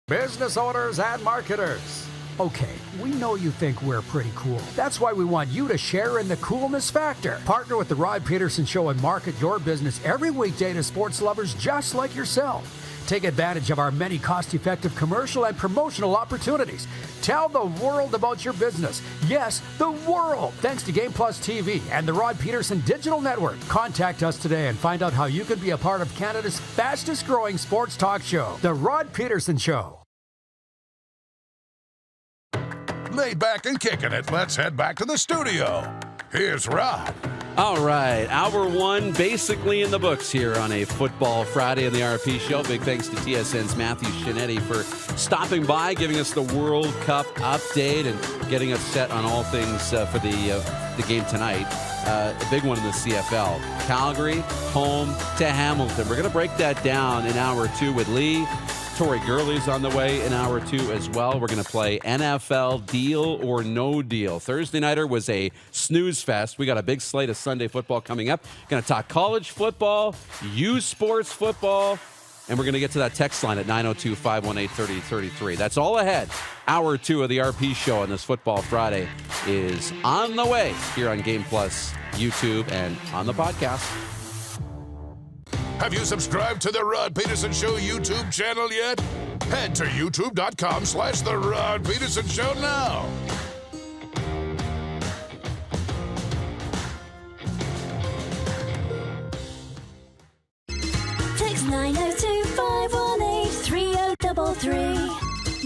Business owners and marketers. Okay, we know you think we're pretty cool. That's why we want you to share in the coolness factor. Partner with the Rod Pedersen Show and market your business every weekday to sports lovers just like yourself. Take advantage of our many cost-effective commercial and promotional opportunities. Tell the world about your business. Yes, the world. Thanks to Game Plus TV and the Rod Pedersen Digital Network. Contact us today and find out how you can be a part of Canada's fastest-growing sports talk show, The Rod Pedersen Show. Laid back and kicking it, let's head back to the studio. Here's Rod. All right, hour 1 basically in the books here on a Football Friday in the RP Show. Big thanks to TSN's Matthew Scianitti for stopping by, giving us the World Cup update and getting us set on all things for the game tonight. A big one in the CFL. Calgary, home to Hamilton. We're going to break that down in hour 2 with Lee. Tori Gurley's on the way in hour 2 as well. We're going to play NFL Deal or No Deal. Thursday nighter was a snooze fest. We got a big slate of Sunday football coming up. Going to talk college football, USports football, And we're going to get to that text line at 902-518-3033. That's all ahead. Hour 2 of the RP show on this Football Friday is on the way here on Game Plus, YouTube, and on the podcast. Have you subscribed to the Rod Pedersen Show YouTube channel yet? Head to youtube.com/The Rod Pedersen Show now. Text 902-518-3033.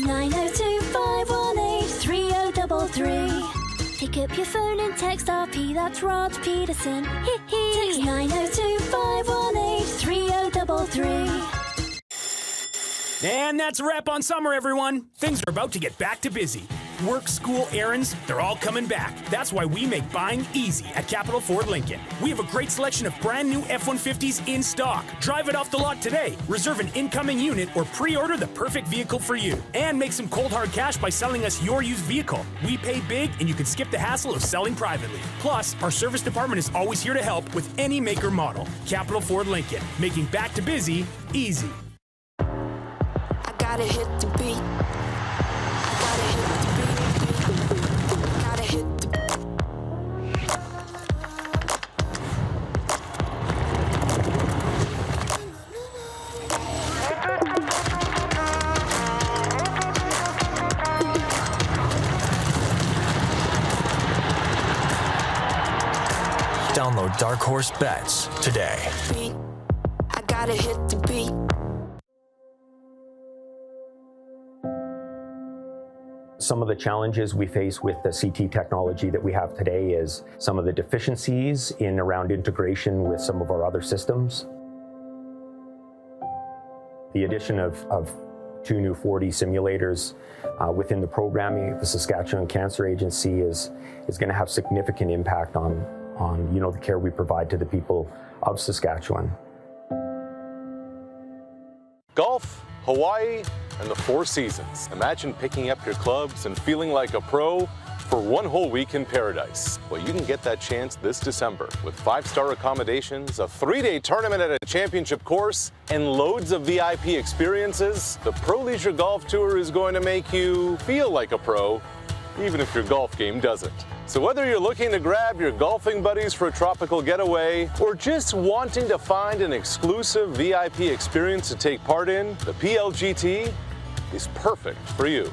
902-518-3033. Pick up your phone and text RP, that's Rod Pedersen. Text 902-518-3033. And that's a wrap on summer, everyone. Things are about to get back to busy. Work, school, errands, they're all coming back. That's why we make buying easy at Capital Ford Lincoln. We have a great selection of brand new F-150s in stock. Drive it off the lot today. Reserve an incoming unit or pre-order the perfect vehicle for you. And make some cold hard cash by selling us your used vehicle. We pay big and you can skip the hassle of selling privately. Plus, our service department is always here to help with any make or model. Capital Ford Lincoln, making back to busy easy. I gotta hit the beat. Download Dark Horse Bets today. I gotta hit the beat. Some of the challenges we face with the CT technology that we have today is some of the deficiencies in around integration with some of our other systems. The addition of 2 new 4D simulators within the programming of the Saskatchewan Cancer Agency is going to have significant impact on the care we provide to the people of Saskatchewan. Golf, Hawaii, and the Four Seasons. Imagine picking up your clubs and feeling like a pro for one whole week in paradise. Well, you can get that chance this December with 5-star accommodations, a 3-day tournament at a championship course, and loads of VIP experiences. The Pro Leisure Golf Tour is going to make you feel like a pro, even if your golf game doesn't. So whether you're looking to grab your golfing buddies for a tropical getaway or just wanting to find an exclusive VIP experience to take part in, the PLGT is perfect for you.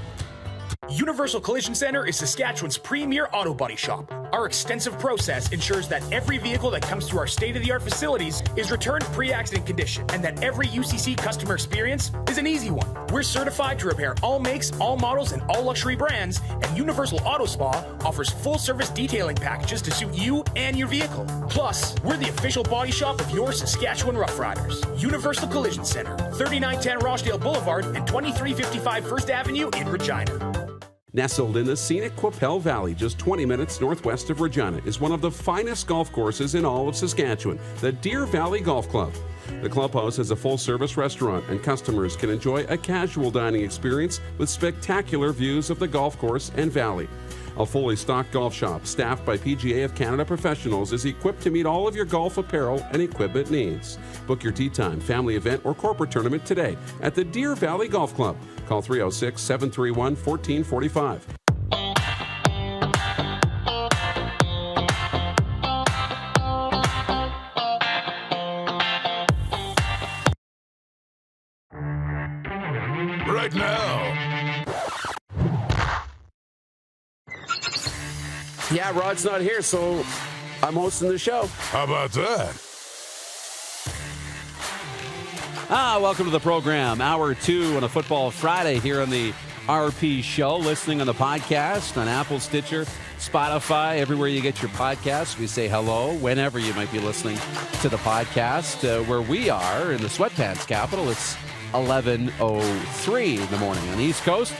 Universal Collision Center is Saskatchewan's premier auto body shop. Our extensive process ensures that every vehicle that comes through our state-of-the-art facilities is returned pre-accident condition and that every UCC customer experience is an easy one. We're certified to repair all makes, all models, and all luxury brands, and Universal Auto Spa offers full-service detailing packages to suit you and your vehicle. Plus, we're the official body shop of your Saskatchewan Rough Riders. Universal Collision Center, 3910 Rochdale Boulevard and 2355 First Avenue in Regina. Nestled in the scenic Qu'Appelle Valley, just 20 minutes northwest of Regina, is one of the finest golf courses in all of Saskatchewan, the Deer Valley Golf Club. The clubhouse has a full-service restaurant, and customers can enjoy a casual dining experience with spectacular views of the golf course and valley. A fully stocked golf shop, staffed by PGA of Canada professionals, is equipped to meet all of your golf apparel and equipment needs. Book your tee time, family event, or corporate tournament today at the Deer Valley Golf Club. Call 306-731-1445. Right now. Yeah, Rod's not here, so I'm hosting the show. How about that? Welcome to the program. Hour 2 on a Football Friday here on the RP Show. Listening on the podcast on Apple, Stitcher, Spotify, everywhere you get your podcasts. We say hello whenever you might be listening to the podcast. Where we are in the sweatpants capital, it's 11:03 in the morning. On the East Coast,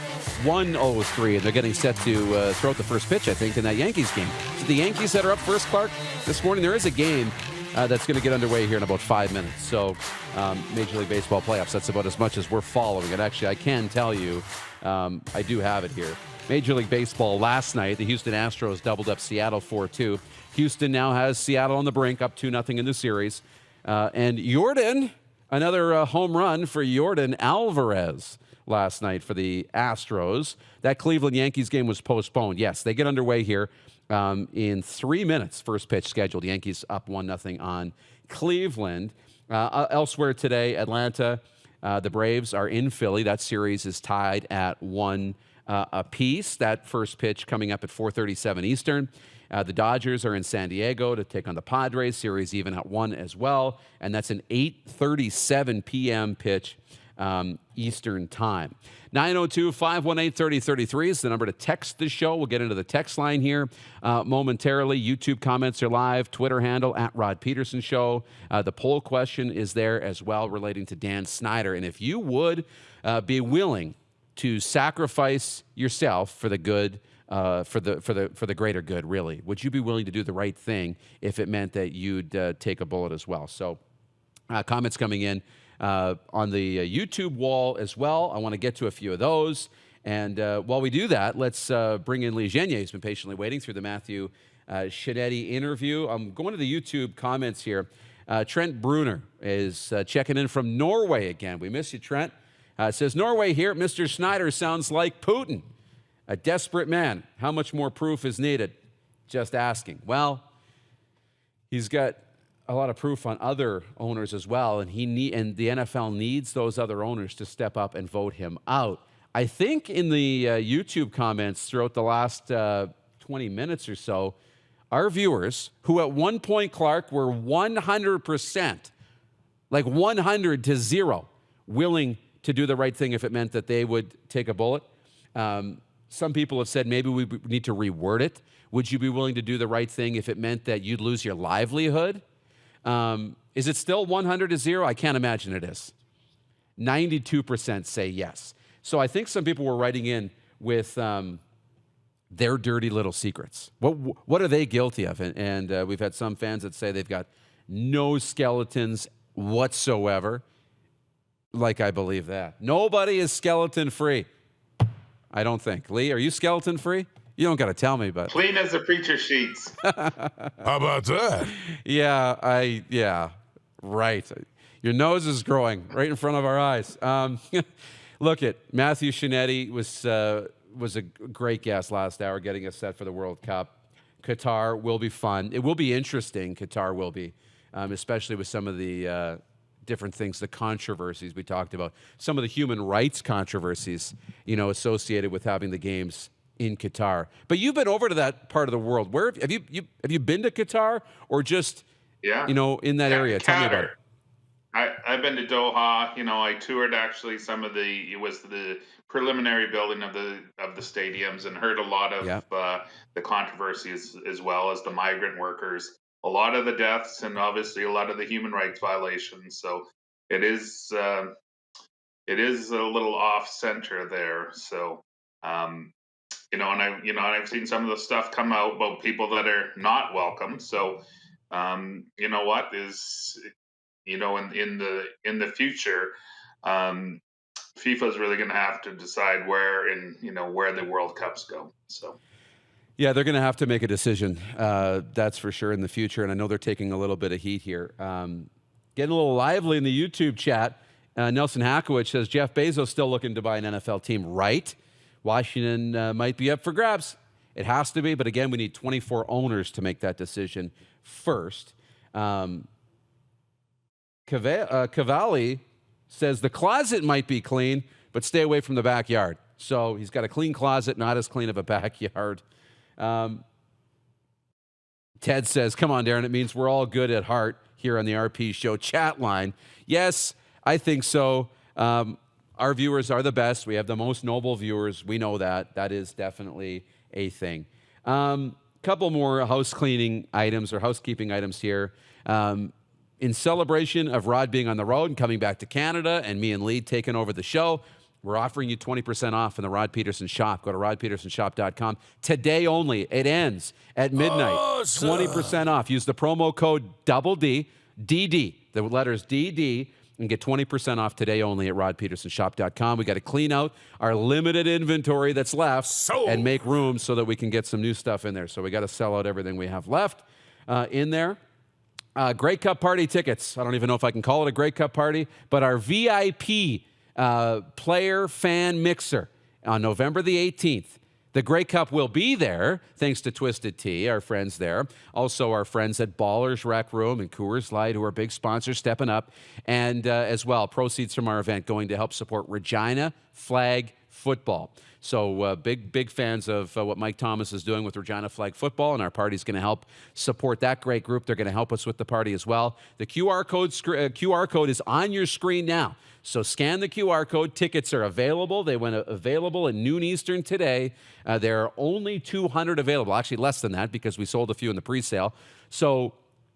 1:03, and they're getting set to throw out the first pitch, I think, in that Yankees game. So the Yankees that are up first, Clark, this morning. There is a game that's going to get underway here in about 5 minutes. So Major League Baseball playoffs, that's about as much as we're following it. Actually, I can tell you, I do have it here. Major League Baseball last night, the Houston Astros doubled up Seattle 4-2. Houston now has Seattle on the brink, up 2-0 in the series. And Jordan Another home run for Yordan Alvarez last night for the Astros. That Cleveland Yankees game was postponed. Yes, they get underway here in 3 minutes. First pitch scheduled. Yankees up 1-0 on Cleveland. Elsewhere today, Atlanta, the Braves are in Philly. That series is tied at 1 apiece. That first pitch coming up at 4:37 Eastern. The Dodgers are in San Diego to take on the Padres. Series even at 1 as well. And that's an 8:37 p.m. pitch Eastern time. 902-518-3033 is the number to text the show. We'll get into the text line here momentarily. YouTube comments are live. Twitter handle at Rod Pedersen Show. The poll question is there as well relating to Dan Snyder. And if you would be willing to sacrifice yourself for the good, for the greater good, really, would you be willing to do the right thing if it meant that you'd take a bullet as well? So comments coming in on the YouTube wall as well. I want to get to a few of those. And while we do that, let's bring in Lee Genier, who's been patiently waiting through the Matthew Scianitti interview. I'm going to the YouTube comments here. Trent Bruner is checking in from Norway again. We miss you, Trent. Says, Norway here. Mr. Snyder sounds like Putin. A desperate man. How much more proof is needed? Just asking. Well, he's got a lot of proof on other owners as well, and and the NFL needs those other owners to step up and vote him out. I think in the YouTube comments throughout the last 20 minutes or so, our viewers, who at one point, Clark, were 100%, like 100-0, willing to do the right thing if it meant that they would take a bullet. Some people have said maybe we need to reword it. Would you be willing to do the right thing if it meant that you'd lose your livelihood? Is it still 100-0? I can't imagine it is. 92% say yes. So I think some people were writing in with their dirty little secrets. What are they guilty of? And we've had some fans that say they've got no skeletons whatsoever. Like, I believe that. Nobody is skeleton-free. I don't think. Lee, are you skeleton-free? You don't got to tell me, but clean as the preacher sheets. How about that? Yeah, right. Your nose is growing right in front of our eyes. Look, Matthew Scianitti was a great guest last hour, getting us set for the World Cup. Qatar will be fun. It will be interesting. Qatar will be, especially with some of the different things, the controversies we talked about, some of the human rights controversies, associated with having the games in Qatar. But you've been over to that part of the world. Where have you been to Qatar, or just in that area? Qatar. Tell me about it. I've been to Doha. I toured actually some of the preliminary building of the stadiums, and heard a lot of the controversies, as well as the migrant workers, a lot of the deaths, and obviously a lot of the human rights violations. So it is a little off center there. So and I've seen some of the stuff come out about people that are not welcome. So what is in the future, FIFA is really going to have to decide where the World Cups go. So. Yeah, they're going to have to make a decision, that's for sure, in the future. And I know they're taking a little bit of heat here. Getting a little lively in the YouTube chat. Nelson Hackowicz says, Jeff Bezos still looking to buy an NFL team, right? Washington might be up for grabs. It has to be, but again, we need 24 owners to make that decision first. Cavalli says the closet might be clean, but stay away from the backyard. So he's got a clean closet, not as clean of a backyard. Ted says, come on, Darren, it means we're all good at heart here on the RP Show chat line. Yes, I think so. Our viewers are the best. We have the most noble viewers. We know that. That is definitely a thing. Couple more housekeeping items here. In celebration of Rod being on the road and coming back to Canada, and me and Lee taking over the show, we're offering you 20% off in the Rod Pedersen shop. Go to rodpedersenshop.com. Today only. It ends at midnight. Awesome. 20% off. Use the promo code DD, the letters DD, and get 20% off today only at rodpedersenshop.com. We got to clean out our limited inventory that's left and make room so that we can get some new stuff in there. So we got to sell out everything we have left in there. Grey Cup party tickets. I don't even know if I can call it a Grey Cup party, but our VIP player fan mixer on November the 18th. The Grey Cup will be there, thanks to Twisted Tea, our friends there. Also, our friends at Ballers Rec Room and Coors Light, who are big sponsors, stepping up. And as well, proceeds from our event going to help support Regina Flag Football. So big fans of what Mike Thomas is doing with Regina Flag Football, and our party's going to help support that great group. They're going to help us with the party as well. The QR code is on your screen now. So scan the QR code. Tickets are available. They went available at noon Eastern today. There are only 200 available. Actually, less than that because we sold a few in the pre-sale. So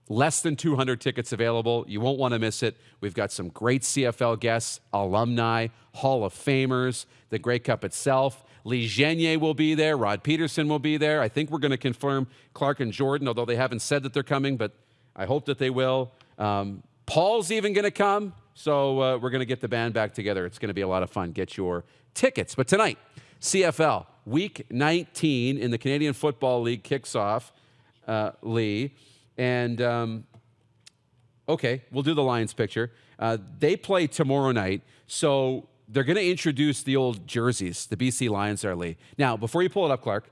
less than 200 tickets available. You won't want to miss it. We've got some great CFL guests, alumni, Hall of Famers, the Grey Cup itself. Lee Genier will be there. Rod Pedersen will be there. I think we're going to confirm Clark and Jordan, although they haven't said that they're coming, but I hope that they will. Paul's even going to come. So we're going to get the band back together. It's going to be a lot of fun. Get your tickets. But tonight, CFL, Week 19 in the Canadian Football League kicks off, Lee. And, okay, we'll do the Lions picture. They play tomorrow night, so they're going to introduce the old jerseys, the BC Lions are, Lee. Now, before you pull it up, Clark,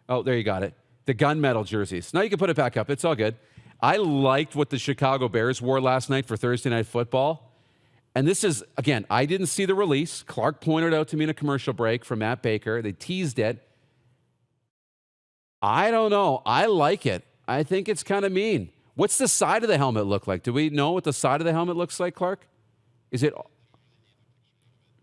oh, there you got it, the gunmetal jerseys. Now you can put it back up. It's all good. I liked what the Chicago Bears wore last night for Thursday Night Football. And this is, again, I didn't see the release. Clark pointed out to me in a commercial break from Matt Baker. They teased it. I don't know. I like it. I think it's kind of mean. What's the side of the helmet look like? Do we know what the side of the helmet looks like, Clark? Is it?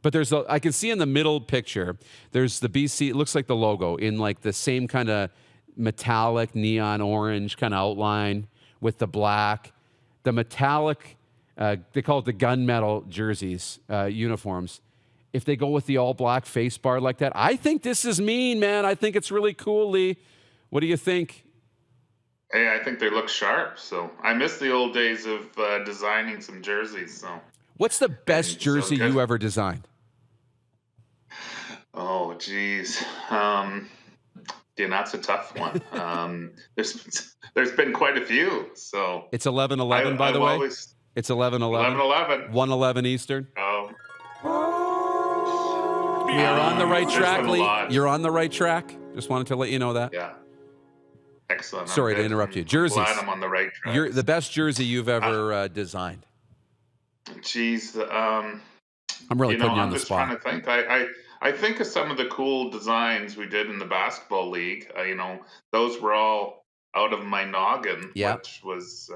But I can see in the middle picture, there's the BC, it looks like the logo in like the same kind of metallic neon orange kind of outline with the black. The metallic, they call it the gunmetal jerseys, uniforms. If they go with the all black face bar like that, I think this is mean, man. I think it's really cool, Lee. What do you think? Hey, I think they look sharp. So I miss the old days of designing some jerseys. So what's the best jersey you ever designed? Oh, geez. That's a tough one. There's been quite a few. So it's 11/11, by the way. It's 11/11. 11/11. 1:11 Eastern. Oh. You're on the right track, Lee. You're on the right track. Just wanted to let you know that. Yeah. Excellent. Sorry to interrupt you. Jerseys. Glad I'm on the right track. You're the best jersey you've ever designed. Geez. I'm really putting you on the spot. I'm just trying to think. I think of some of the cool designs we did in the basketball league. Those were all out of my noggin, which was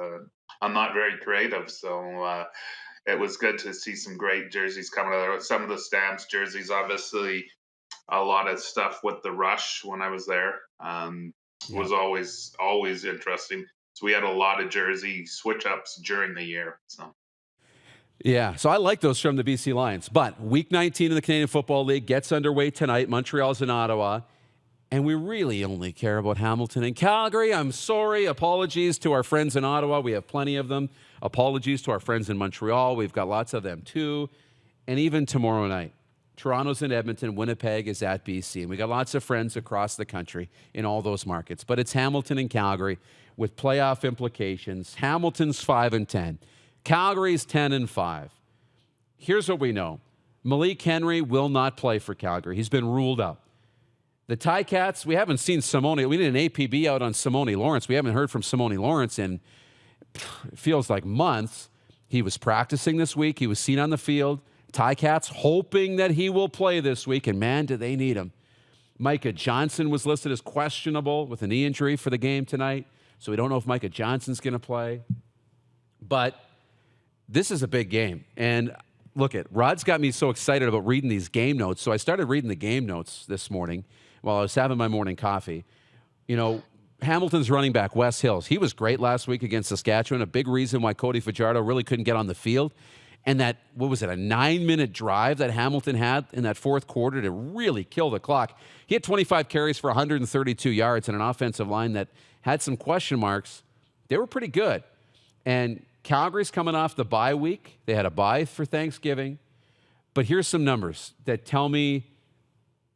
I'm not very creative. So it was good to see some great jerseys coming out. Some of the Stamps jerseys, obviously, a lot of stuff with the Rush when I was there. Was always interesting. So we had a lot of jersey switch ups during the year. Yeah, so I like those from the BC Lions. But Week 19 of the Canadian Football League gets underway tonight. Montreal's in Ottawa. And we really only care about Hamilton and Calgary. I'm sorry. Apologies to our friends in Ottawa. We have plenty of them. Apologies to our friends in Montreal. We've got lots of them too. And even tomorrow night, Toronto's in Edmonton, Winnipeg is at BC. And we got lots of friends across the country in all those markets. But it's Hamilton and Calgary with playoff implications. Hamilton's 5-10. Calgary's 10-5. Here's what we know. Malik Henry will not play for Calgary. He's been ruled out. The Ticats, we haven't seen Simone. We did an APB out on Simone Lawrence. We haven't heard from Simone Lawrence in, it feels like months. He was practicing this week. He was seen on the field. Ticats hoping that he will play this week, and man, do they need him. Micah Johnson was listed as questionable with a knee injury for the game tonight, so we don't know if Micah Johnson's going to play. But this is a big game. And look, Rod's got me so excited about reading these game notes, so I started reading the game notes this morning while I was having my morning coffee. Hamilton's running back, Wes Hills, he was great last week against Saskatchewan, a big reason why Cody Fajardo really couldn't get on the field. And that, a 9-minute drive that Hamilton had in that fourth quarter to really kill the clock. He had 25 carries for 132 yards and an offensive line that had some question marks. They were pretty good. And Calgary's coming off the bye week. They had a bye for Thanksgiving. But here's some numbers that tell me,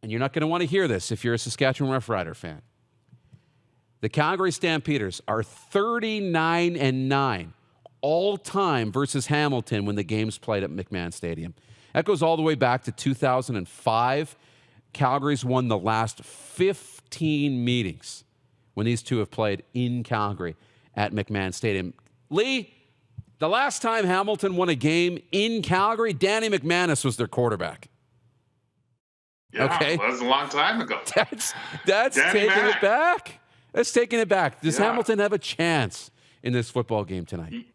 and you're not going to want to hear this if you're a Saskatchewan Roughrider fan. The Calgary Stampeders are 39-9 all-time versus Hamilton when the game's played at McMahon Stadium. That goes all the way back to 2005. Calgary's won the last 15 meetings when these two have played in Calgary at McMahon Stadium. Lee, the last time Hamilton won a game in Calgary, Danny McManus was their quarterback. Yeah, okay. Well, that was a long time ago. That's taking it back. That's taking it back. Does Hamilton have a chance in this football game tonight?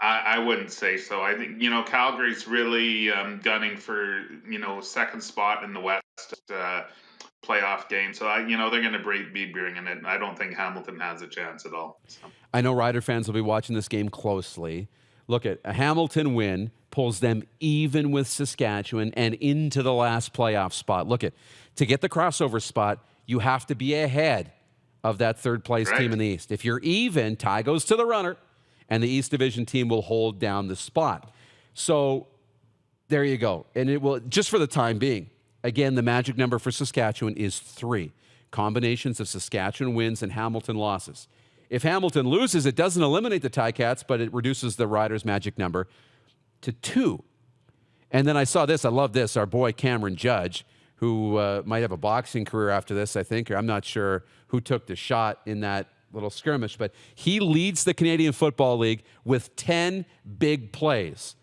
I wouldn't say so. I think, Calgary's really gunning for, second spot in the West playoff game. So, they're going to be bringing it. I don't think Hamilton has a chance at all. So. I know Rider fans will be watching this game closely. Look, a Hamilton win pulls them even with Saskatchewan and into the last playoff spot. Look, to get the crossover spot, you have to be ahead of that third-place team in the East. If you're even, tie goes to the runner, and the East Division team will hold down the spot. So there you go. And it will, just for the time being, again, the magic number for Saskatchewan is 3. Combinations of Saskatchewan wins and Hamilton losses. If Hamilton loses, it doesn't eliminate the Ticats, but it reduces the Riders' magic number to 2. And then I saw this. I love this. Our boy Cameron Judge, who might have a boxing career after this, I think, or I'm not sure who took the shot in that little skirmish, but he leads the Canadian Football League with 10 big plays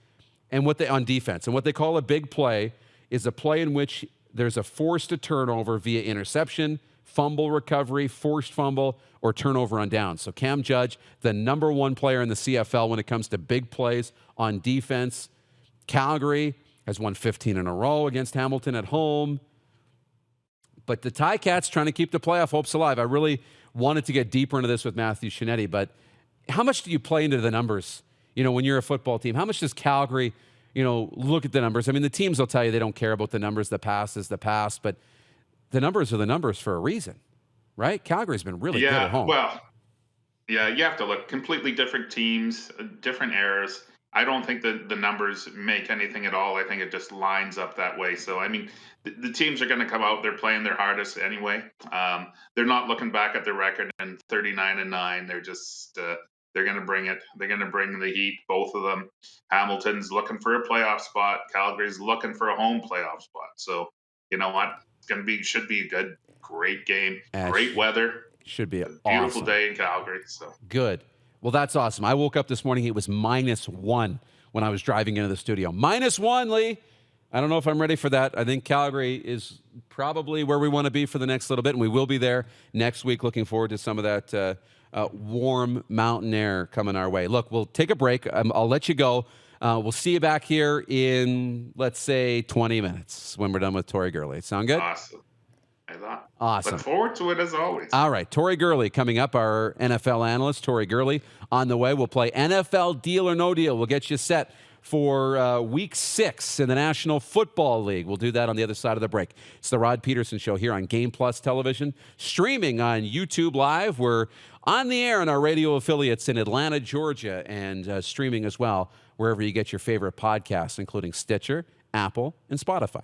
on defense. And what they call a big play is a play in which there's a forced turnover via interception, fumble recovery, forced fumble, or turnover on downs. So Cam Judge, the number 1 player in the CFL when it comes to big plays on defense. Calgary has won 15 in a row against Hamilton at home. But the Ticats trying to keep the playoff hopes alive. I really wanted to get deeper into this with Matthew Scianitti, but how much do you play into the numbers? When you're a football team, how much does Calgary, look at the numbers? I mean, the teams will tell you they don't care about the numbers. The past is the past, but the numbers are the numbers for a reason, right? Calgary's been really good at home. Well, yeah, you have to look. Completely different teams, different eras. I don't think that the numbers make anything at all. I think it just lines up that way. So, I mean, the teams are going to come out. They're playing their hardest anyway. They're not looking back at their record and 39-9. They're just they're going to bring it. They're going to bring the heat, both of them. Hamilton's looking for a playoff spot. Calgary's looking for a home playoff spot. So, you know what? Should be a good, great game. Great weather. Should be a beautiful day in Calgary. So good. Well, that's awesome. I woke up this morning. It was -1 when I was driving into the studio. -1, Lee. I don't know if I'm ready for that. I think Calgary is probably where we want to be for the next little bit, and we will be there next week. Looking forward to some of that warm mountain air coming our way. Look, we'll take a break. I'll let you go. We'll see you back here in, let's say, 20 minutes when we're done with Tori Gurley. Sound good? Awesome. Awesome. Look forward to it as always. All right. Tori Gurley coming up, our NFL analyst, Tori Gurley, on the way. We'll play NFL Deal or No Deal. We'll get you set for Week 6 in the National Football League. We'll do that on the other side of the break. It's the Rod Pedersen Show here on Game Plus Television, streaming on YouTube Live. We're on the air on our radio affiliates in Atlanta, Georgia, and streaming as well wherever you get your favorite podcasts, including Stitcher, Apple, and Spotify.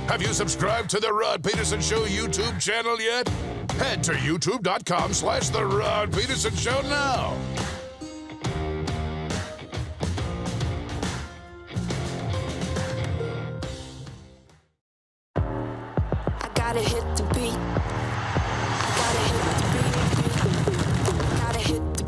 Have you subscribed to the Rod Pedersen Show YouTube channel yet? Head to youtube.com/The Rod Pedersen Show now. I gotta hit the beat. I gotta hit the beat. Gotta hit the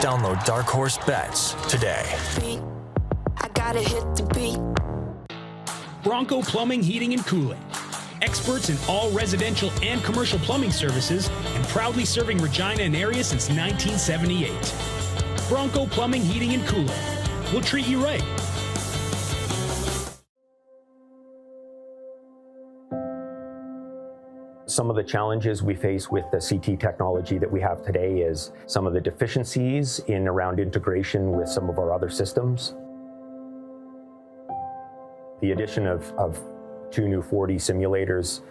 Download Dark Horse Bets today. I gotta hit the beat. Bronco Plumbing, Heating, and Cooling. Experts in all residential and commercial plumbing services and proudly serving Regina and area since 1978. Bronco Plumbing, Heating, and Cooling. We'll treat you right. Some of the challenges we face with the CT technology that we have today is some of the deficiencies in around integration with some of our other systems. The addition of 2 new 4D simulators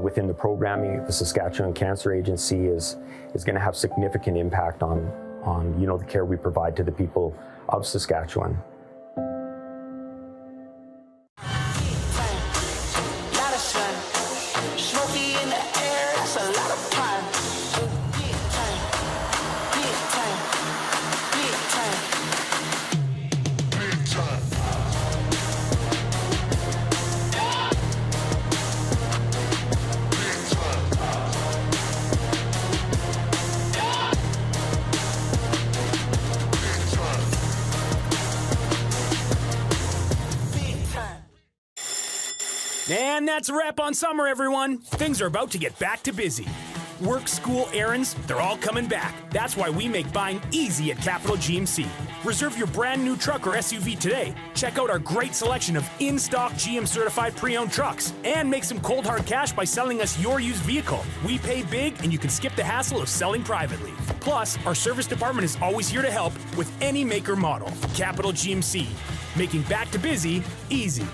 within the programming. The Saskatchewan Cancer Agency is going to have significant impact on the care we provide to the people of Saskatchewan. And that's a wrap on summer, everyone. Things are about to get back to busy. Work, school, errands, they're all coming back. That's why we make buying easy at Capital GMC. Reserve your brand new truck or SUV today. Check out our great selection of in-stock GM-certified pre-owned trucks. And make some cold hard cash by selling us your used vehicle. We pay big, and you can skip the hassle of selling privately. Plus, our service department is always here to help with any make or model. Capital GMC, making back to busy easy.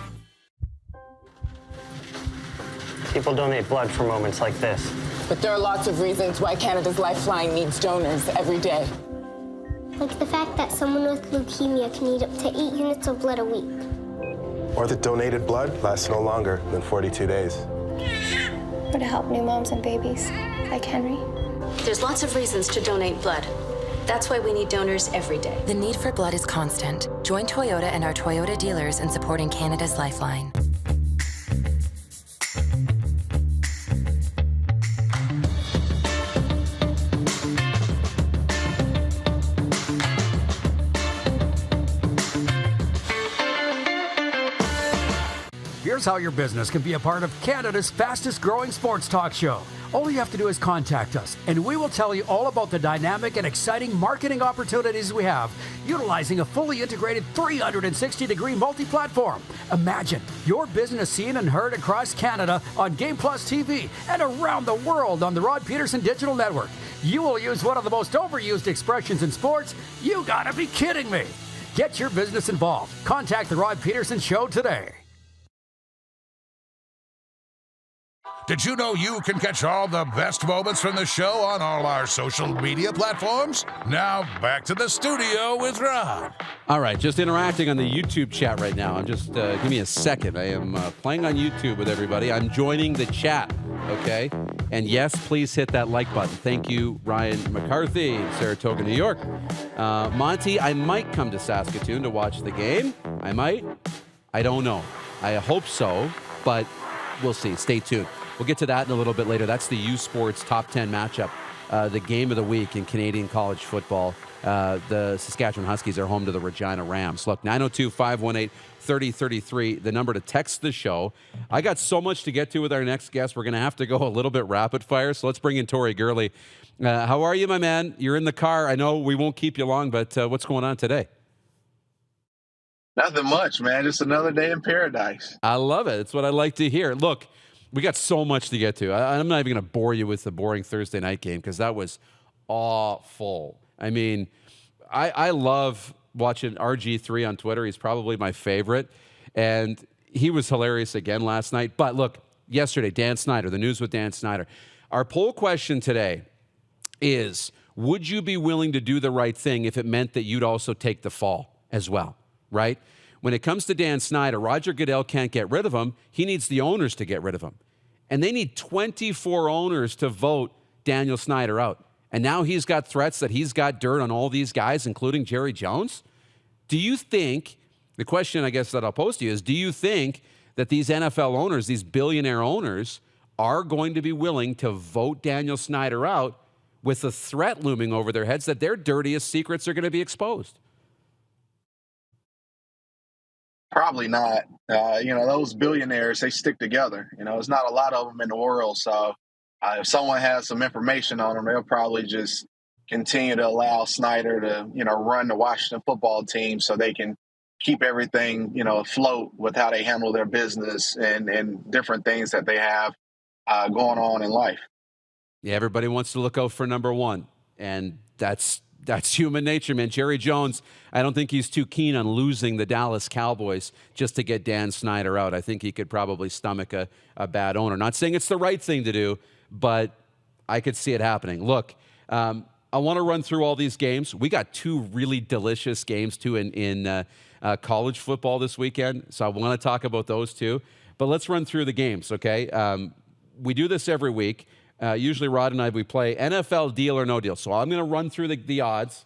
People donate blood for moments like this. But there are lots of reasons why Canada's Lifeline needs donors every day. Like the fact that someone with leukemia can need up to 8 units of blood a week. Or that donated blood lasts no longer than 42 days. Or to help new moms and babies, like Henry. There's lots of reasons to donate blood. That's why we need donors every day. The need for blood is constant. Join Toyota and our Toyota dealers in supporting Canada's Lifeline. Here's how your business can be a part of Canada's fastest growing sports talk show. All you have to do is contact us, and we will tell you all about the dynamic and exciting marketing opportunities we have, utilizing a fully integrated 360-degree multi-platform. Imagine your business seen and heard across Canada on Game Plus TV and around the world on the Rod Pedersen Digital Network. You will use one of the most overused expressions in sports. You gotta be kidding me. Get your business involved. Contact the Rod Pedersen Show today. Did you know you can catch all the best moments from the show on all our social media platforms? Now, back to the studio with Rod. All right, just interacting on the YouTube chat right now. I'm just, give me a second. I am playing on YouTube with everybody. I'm joining the chat, okay? And yes, please hit that like button. Thank you, Ryan McCarthy, Saratoga, New York. Monty, I might come to Saskatoon to watch the game. I might. I don't know. I hope so, but we'll see. Stay tuned. We'll get to that in a little bit later. That's the USports Top 10 matchup, the game of the week in Canadian college football. The Saskatchewan Huskies are home to the Regina Rams. Look, 902-518-3033, the number to text the show. I got so much to get to with our next guest. We're going to have to go a little bit rapid fire, so let's bring in Tori Gurley. How are you, my man? You're in the car. I know we won't keep you long, but what's going on today? Nothing much, man. Just another day in paradise. I love it. It's what I like to hear. Look, we got so much to get to. I'm not even going to bore you with the boring Thursday night game because that was awful. I mean, I love watching RG3 on Twitter. He's probably my favorite. And he was hilarious again last night. But look, yesterday, Dan Snyder, the news with Dan Snyder. Our poll question today is, would you be willing to do the right thing if it meant that you'd also take the fall as well, right? When it comes to Dan Snyder, Roger Goodell can't get rid of him. He needs the owners to get rid of him. And they need 24 owners to vote Daniel Snyder out. And now he's got threats that he's got dirt on all these guys, including Jerry Jones. Do you think, the question I guess that I'll pose to you is, do you think that these NFL owners, these billionaire owners, are going to be willing to vote Daniel Snyder out with the threat looming over their heads that their dirtiest secrets are going to be exposed? Probably not. Those billionaires, they stick together. There's not a lot of them in the world. So if someone has some information on them, they'll probably just continue to allow Snyder to, run the Washington football team so they can keep everything, afloat with how they handle their business and different things that they have going on in life. Yeah, everybody wants to look out for number one. And that's That's human nature, man. Jerry Jones, I don't think he's too keen on losing the Dallas Cowboys just to get Dan Snyder out. I think he could probably stomach a bad owner. Not saying it's the right thing to do, but I could see it happening. Look, I want to run through all these games. We got 2 really delicious games, too, in college football this weekend, so I want to talk about those, too. But let's run through the games, okay? We do this every week. Usually Rod and I, we play NFL Deal or No Deal. So I'm going to run through the odds.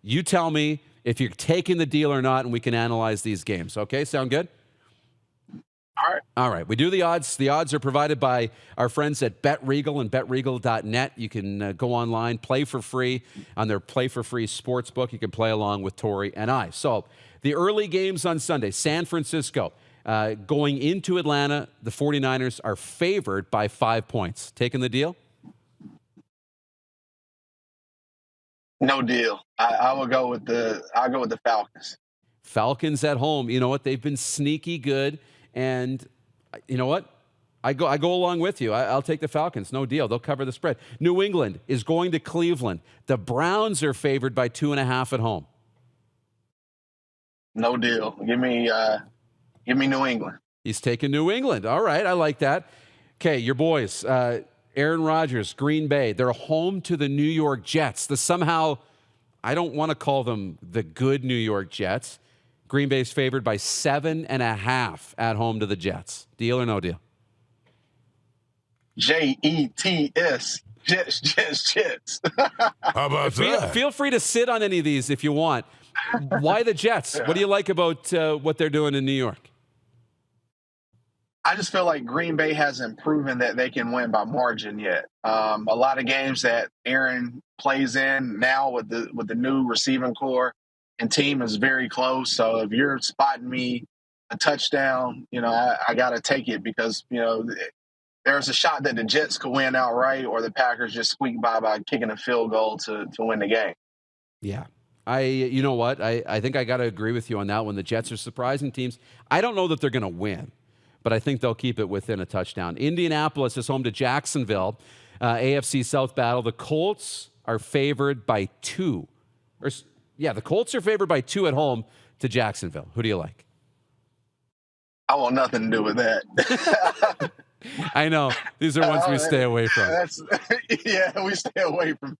You tell me if you're taking the deal or not, and we can analyze these games. Okay, sound good? All right. We do the odds. The odds are provided by our friends at BetRegal and BetRegal.net. You can go online, play for free on their Play for Free sportsbook. You can play along with Tori and I. So the early games on Sunday, San Francisco. Going into Atlanta, the 49ers are favored by 5 points. Taking the deal? No deal. I'll go with the Falcons. Falcons at home. You know what? They've been sneaky good. And you know what? I go along with you. I'll take the Falcons. No deal. They'll cover the spread. New England is going to Cleveland. The Browns are favored by 2.5 at home. No deal. Give me New England. He's taking New England. All right, I like that. Okay, your boys, Aaron Rodgers, Green Bay. They're home to the New York Jets. I don't want to call them the good New York Jets. Green Bay's favored by 7.5 at home to the Jets. Deal or no deal? Jets. Jets. How about that? Feel free to sit on any of these if you want. Why the Jets? What do you like about what they're doing in New York? I just feel like Green Bay hasn't proven that they can win by margin yet. A lot of games that Aaron plays in now with the new receiving core and team is very close. So if you're spotting me a touchdown, I got to take it because, there's a shot that the Jets could win outright or the Packers just squeak by kicking a field goal to win the game. Yeah. You know what? I think I got to agree with you on that one. The Jets are surprising teams. I don't know that they're going to win, but I think they'll keep it within a touchdown. Indianapolis is home to Jacksonville. AFC South battle. The Colts are favored by 2. The Colts are favored by 2 at home to Jacksonville. Who do you like? I want nothing to do with that. I know. These are ones we stay away from. We stay away from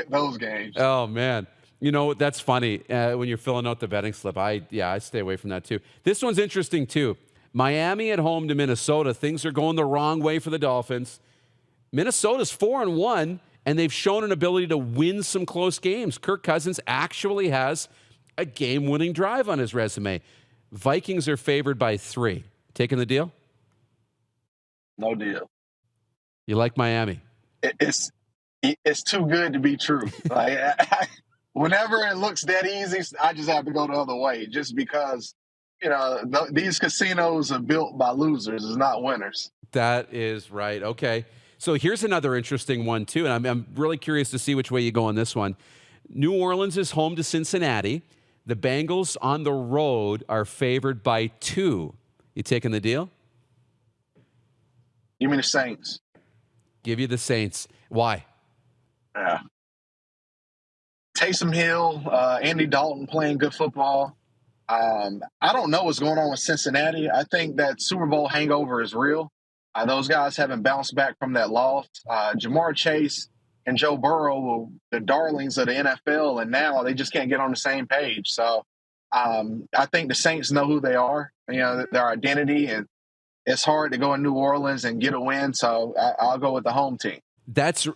those games. Oh, man. That's funny. When you're filling out the betting slip, I stay away from that too. This one's interesting too. Miami at home to Minnesota. Things are going the wrong way for the Dolphins. Minnesota's 4-1, and they've shown an ability to win some close games. Kirk Cousins actually has a game-winning drive on his resume. Vikings are favored by 3. Taking the deal? No deal. You like Miami? It's too good to be true. Whenever it looks that easy, I just have to go the other way just because, these casinos are built by losers, it's not winners. That is right. Okay. So here's another interesting one, too, and I'm really curious to see which way you go on this one. New Orleans is home to Cincinnati. The Bengals on the road are favored by 2. You taking the deal? Give me the Saints. Give you the Saints. Why? Yeah. Taysom Hill, Andy Dalton playing good football. I don't know what's going on with Cincinnati. I think that Super Bowl hangover is real. Those guys haven't bounced back from that loss. Jamar Chase and Joe Burrow were the darlings of the NFL, and now they just can't get on the same page. So I think the Saints know who they are, their identity, and it's hard to go in New Orleans and get a win. So I'll go with the home team. That's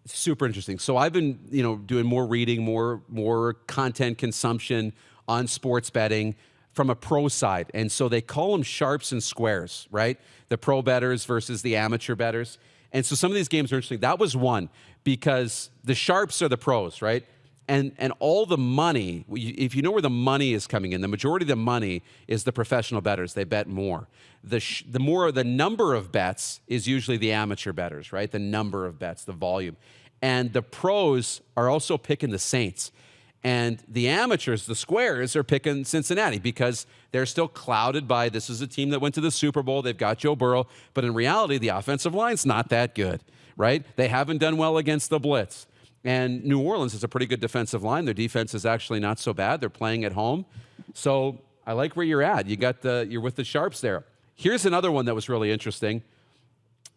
super interesting. So I've been, doing more reading, more content consumption on sports betting from a pro side. And so they call them sharps and squares, right? The pro bettors versus the amateur bettors. And so some of these games are interesting. That was one because the sharps are the pros, right? And all the money, if you know where the money is coming in, the majority of the money is the professional bettors. They bet more. The number of bets is usually the amateur bettors, right? The number of bets, the volume. And the pros are also picking the Saints. And the amateurs, the squares, are picking Cincinnati because they're still clouded by this is a team that went to the Super Bowl. They've got Joe Burrow. But in reality, the offensive line's not that good, right? They haven't done well against the blitz. And New Orleans is a pretty good defensive line. Their defense is actually not so bad. They're playing at home. So I like where you're at. You're with the Sharps there. Here's another one that was really interesting.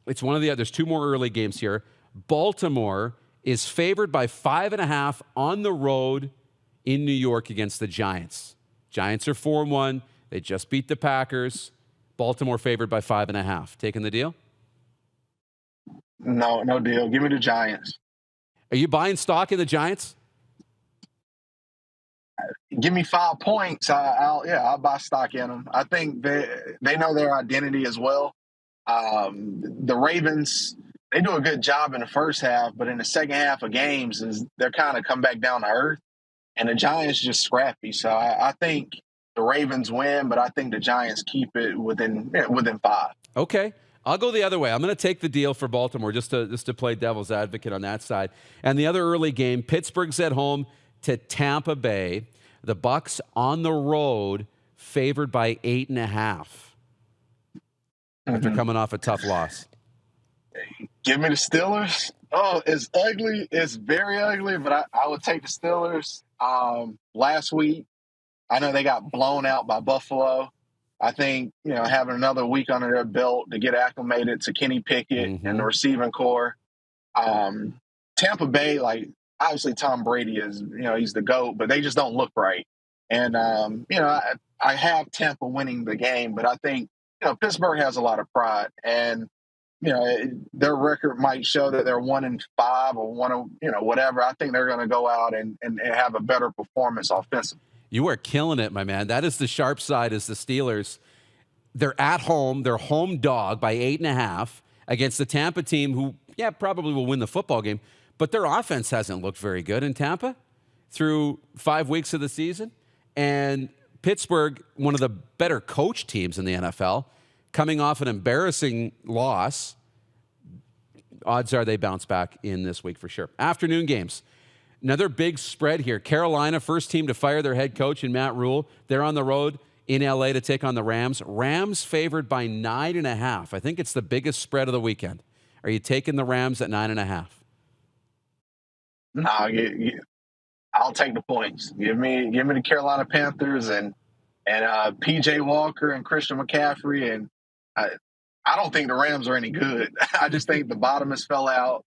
It's one of the there's two more early games here. Baltimore is favored by 5.5 on the road in New York against the Giants. Giants are 4-1. They just beat the Packers. Baltimore favored by 5.5. Taking the deal? No deal. Give me the Giants. Are you buying stock in the Giants? Give me 5 points. I'll buy stock in them. I think they know their identity as well. The Ravens, they do a good job in the first half, but in the second half of games, they're kind of come back down to earth. And the Giants just scrappy. So I think the Ravens win, but I think the Giants keep it within 5. Okay. I'll go the other way. I'm going to take the deal for Baltimore just to play devil's advocate on that side. And the other early game, Pittsburgh's at home to Tampa Bay. The Bucs on the road, favored by 8.5 after coming off a tough loss. Give me the Steelers. Oh, it's ugly. It's very ugly, but I would take the Steelers. Last week, I know they got blown out by Buffalo. I think, having another week under their belt to get acclimated to Kenny Pickett and the receiving core. Tampa Bay, obviously Tom Brady is, he's the GOAT, but they just don't look right. And, I have Tampa winning the game, but I think, Pittsburgh has a lot of pride. And, their record might show that they're 1-5 or whatever. I think they're going to go out and have a better performance offensively. You are killing it, my man. That is the sharp side, is the Steelers. They're at home. They're home dog by 8.5 against the Tampa team who, probably will win the football game. But their offense hasn't looked very good in Tampa through 5 weeks of the season. And Pittsburgh, one of the better coach teams in the NFL, coming off an embarrassing loss. Odds are they bounce back in this week for sure. Afternoon games. Another big spread here. Carolina, first team to fire their head coach in Matt Rule. They're on the road in L.A. to take on the Rams. Rams favored by 9.5. I think it's the biggest spread of the weekend. Are you taking the Rams at 9.5? No, I'll take the points. Give me the Carolina Panthers and P.J. Walker and Christian McCaffrey. And I don't think the Rams are any good. I just think the bottom has fell out.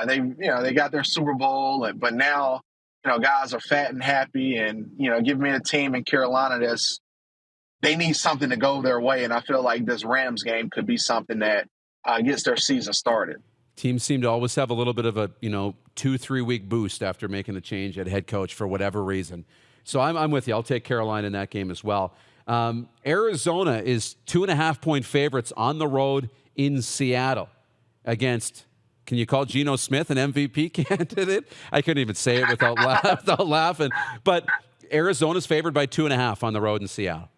They got their Super Bowl, but now, guys are fat and happy, and, give me a team in Carolina they need something to go their way. And I feel like this Rams game could be something that gets their season started. Teams seem to always have a little bit of a, 2-3 week boost after making the change at head coach for whatever reason. So I'm with you. I'll take Carolina in that game as well. Arizona is 2.5-point favorites on the road in Seattle against, can you call Geno Smith an MVP candidate? I couldn't even say it without laughing. But Arizona's favored by 2.5 on the road in Seattle.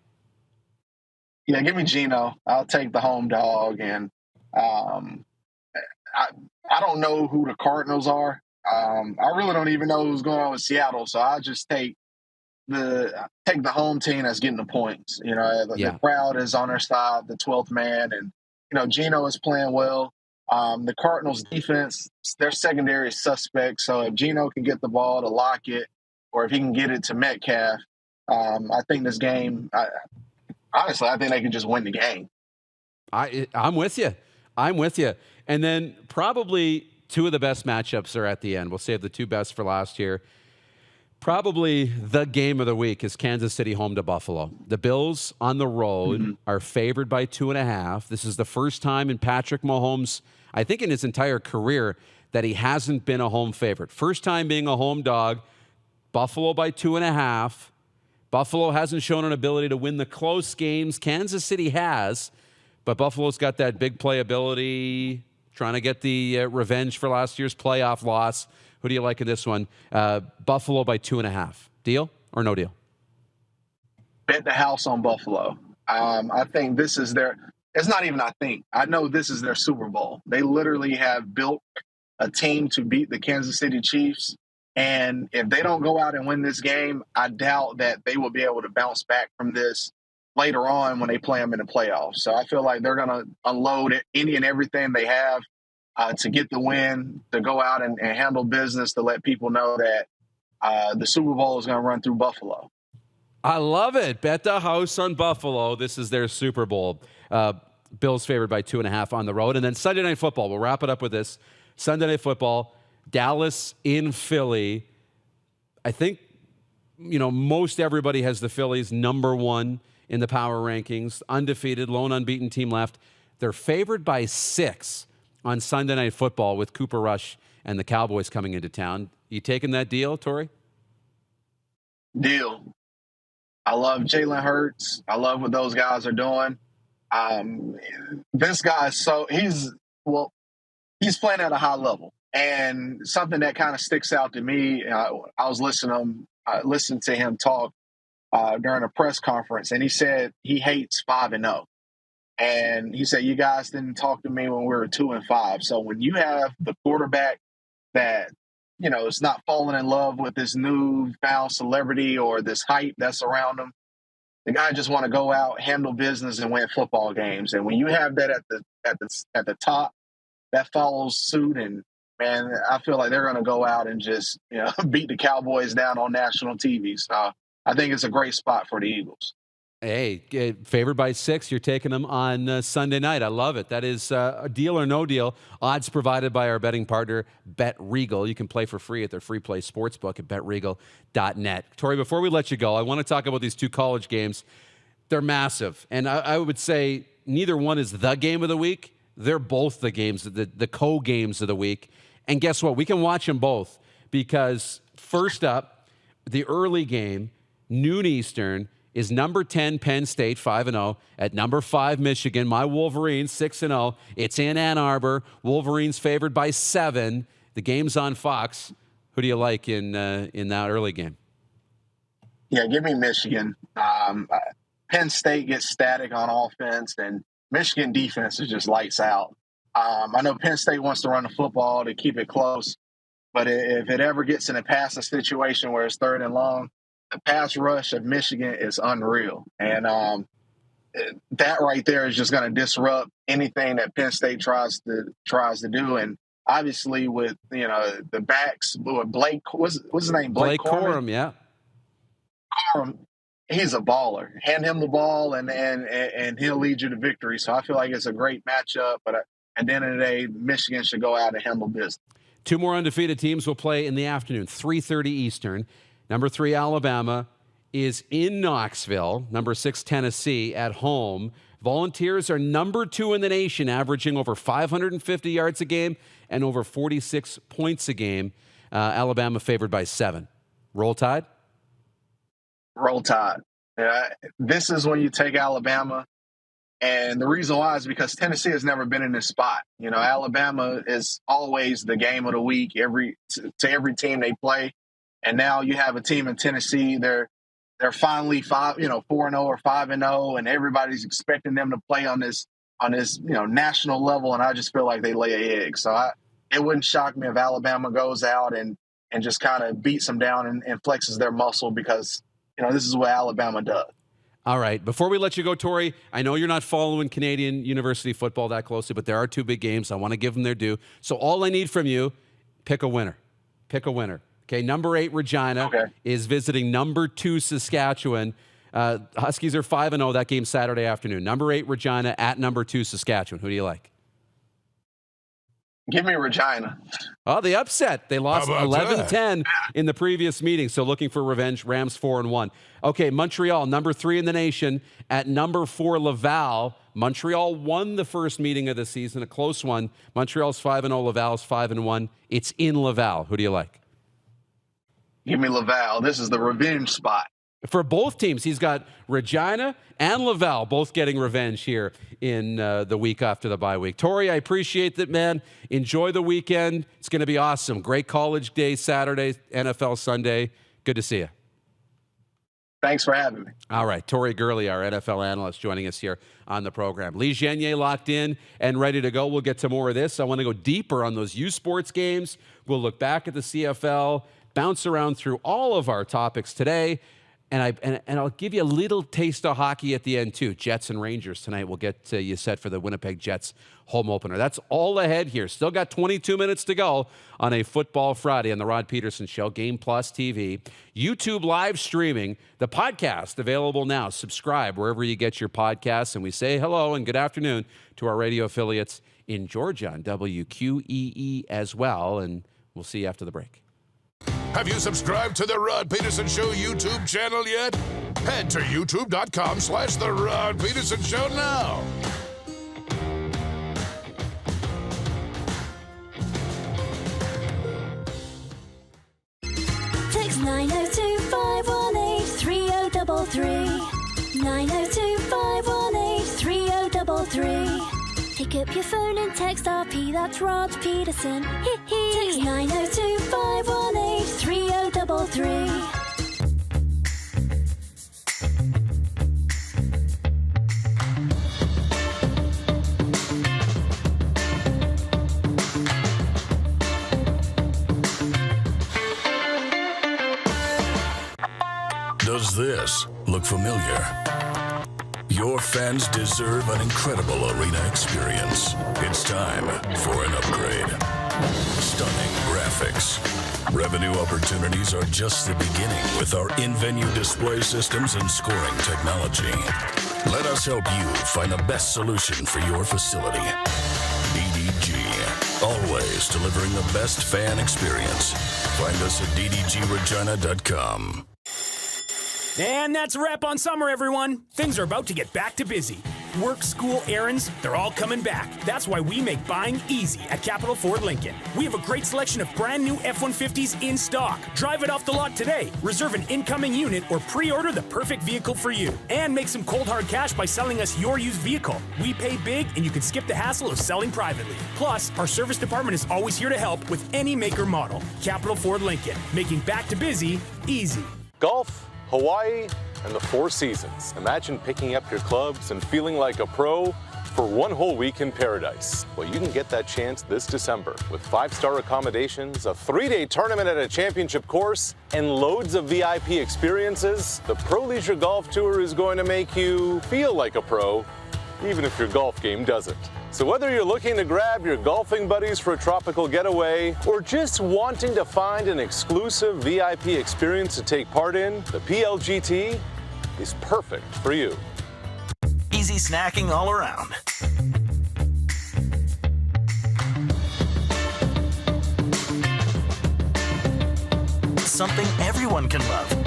Yeah, give me Geno. I'll take the home dog. And I don't know who the Cardinals are. I really don't even know who's going on with Seattle. So I'll just take the home team that's getting the points. The crowd is on their side, the 12th man. And, Geno is playing well. The Cardinals defense, their secondary is suspect. So if Geno can get the ball to Lockett, or if he can get it to Metcalf, I think this game, honestly, I think they can just win the game. I'm with you. And then probably two of the best matchups are at the end. We'll save the two best for last year. Probably the game of the week is Kansas City home to Buffalo. The Bills on the road are favored by 2.5. This is the first time in Patrick Mahomes, I think in his entire career, that he hasn't been a home favorite. First time being a home dog. Buffalo by 2.5. Buffalo hasn't shown an ability to win the close games. Kansas City has, but Buffalo's got that big play ability, trying to get the revenge for last year's playoff loss. Who do you like in this one? Buffalo by 2.5. Deal or no deal? Bet the house on Buffalo. I think this is it's not even I think. I know this is their Super Bowl. They literally have built a team to beat the Kansas City Chiefs. And if they don't go out and win this game, I doubt that they will be able to bounce back from this later on when they play them in the playoffs. So I feel like they're going to unload any and everything they have to get the win, to go out and handle business, to let people know that the Super Bowl is going to run through Buffalo. I love it. Bet the house on Buffalo. This is their Super Bowl. Bills favored by 2.5 on the road. And then Sunday Night Football. We'll wrap it up with this. Sunday Night Football, Dallas in Philly. I think, most everybody has the Phillies number 1 in the power rankings. Undefeated, lone unbeaten team left. They're favored by 6 on Sunday Night Football with Cooper Rush and the Cowboys coming into town. You taking that deal, Tori? Deal. I love Jalen Hurts. I love what those guys are doing. This guy he's playing at a high level. And something that kind of sticks out to me, I was listening to him talk during a press conference, and he said he hates 5-0. And he said, you guys didn't talk to me when we were 2-5. So when you have the quarterback that, is not falling in love with this newfound celebrity or this hype that's around him, the guy just want to go out, handle business, and win football games. And when you have that at the top, that follows suit. And man, I feel like they're going to go out and just beat the Cowboys down on national TV. So I think it's a great spot for the Eagles. Hey, favored by 6. You're taking them on Sunday night. I love it. That is a deal or no deal. Odds provided by our betting partner, Bet Regal. You can play for free at their free play sportsbook at betregal.net. Tori, before we let you go, I want to talk about these 2 college games. They're massive. And I would say neither one is the game of the week. They're both the games, the co-games of the week. And guess what? We can watch them both because first up, the early game, noon Eastern, is number 10 Penn State 5-0 at number 5 Michigan. My Wolverines 6-0. It's in Ann Arbor. Wolverines favored by 7. The game's on Fox. Who do you like in that early game? Yeah, give me Michigan. Penn State gets static on offense, and Michigan defense is just lights out. I know Penn State wants to run the football to keep it close, but if it ever gets in a passing situation where it's 3rd and long, the pass rush of Michigan is unreal. And that right there is just going to disrupt anything that Penn State tries to do. And obviously with, the backs, Blake, what's his name? Blake Corum, yeah. Corum, he's a baller. Hand him the ball and he'll lead you to victory. So I feel like it's a great matchup. But at the end of the day, Michigan should go out and handle business. 2 more undefeated teams will play in the afternoon, 3:30 Eastern. Number 3, Alabama, is in Knoxville. Number 6, Tennessee, at home. Volunteers are number 2 in the nation, averaging over 550 yards a game and over 46 points a game. Alabama favored by 7. Roll Tide? Roll Tide. This is when you take Alabama. And the reason why is because Tennessee has never been in this spot. Alabama is always the game of the week to every team they play. And now you have a team in Tennessee. They're finally 4-0 or 5-0, and everybody's expecting them to play on this national level. And I just feel like they lay an egg. So it wouldn't shock me if Alabama goes out and just kind of beats them down and flexes their muscle because this is what Alabama does. All right. Before we let you go, Tori, I know you're not following Canadian university football that closely, but there are 2 big games. I want to give them their due. So all I need from you, pick a winner. Pick a winner. Okay, number 8, Regina, is visiting number 2, Saskatchewan. Huskies are 5-0. That game Saturday afternoon. Number 8, Regina, at number 2, Saskatchewan. Who do you like? Give me Regina. Oh, the upset. They lost 11-10 in the previous meeting, so looking for revenge. Rams 4-1. Okay, Montreal, number 3 in the nation, at number 4, Laval. Montreal won the first meeting of the season, a close one. Montreal's 5-0, Laval's 5-1. It's in Laval. Who do you like? Give me Laval. This is the revenge spot. For both teams, he's got Regina and Laval both getting revenge here in the week after the bye week. Tori, I appreciate that, man. Enjoy the weekend. It's going to be awesome. Great college day Saturday, NFL Sunday. Good to see you. Thanks for having me. All right. Tori Gurley, our NFL analyst, joining us here on the program. Lee Genier locked in and ready to go. We'll get to more of this. I want to go deeper on those USports games. We'll look back at the CFL, bounce around through all of our topics today. And I'll give you a little taste of hockey at the end, too. Jets and Rangers tonight will get you set for the Winnipeg Jets home opener. That's all ahead here. Still got 22 minutes to go on a Football Friday on the Rod Pedersen Show, Game Plus TV, YouTube live streaming, the podcast available now. Subscribe wherever you get your podcasts. And we say hello and good afternoon to our radio affiliates in Georgia on WQEE as well. And we'll see you after the break. Have you subscribed to the Rod Pedersen Show YouTube channel yet? Head to youtube.com/The Rod Pedersen Show now. Text 902-518-3033. 902-518-3033. Pick up your phone and text RP, that's Rod Pedersen. Text 902-518-3033. Does this look familiar? Your fans deserve an incredible arena experience. It's time for an upgrade. Stunning graphics. Revenue opportunities are just the beginning with our in-venue display systems and scoring technology. Let us help you find the best solution for your facility. DDG. Always delivering the best fan experience. Find us at ddgregina.com. And that's a wrap on summer, everyone. Things are about to get back to busy. Work, school, errands, they're all coming back. That's why we make buying easy at Capital Ford Lincoln. We have a great selection of brand new F-150s in stock. Drive it off the lot today. Reserve an incoming unit or pre-order the perfect vehicle for you. And make some cold hard cash by selling us your used vehicle. We pay big and you can skip the hassle of selling privately. Plus, our service department is always here to help with any make or model. Capital Ford Lincoln, making back to busy easy. Golf, Hawaii, and the Four Seasons. Imagine picking up your clubs and feeling like a pro for one whole week in paradise. Well, you can get that chance this December with 5-star accommodations, a 3-day tournament at a championship course, and loads of VIP experiences. The Pro Leisure Golf Tour is going to make you feel like a pro, even if your golf game doesn't. So whether you're looking to grab your golfing buddies for a tropical getaway or just wanting to find an exclusive VIP experience to take part in, the PLGT is perfect for you. Easy snacking all around. Something everyone can love.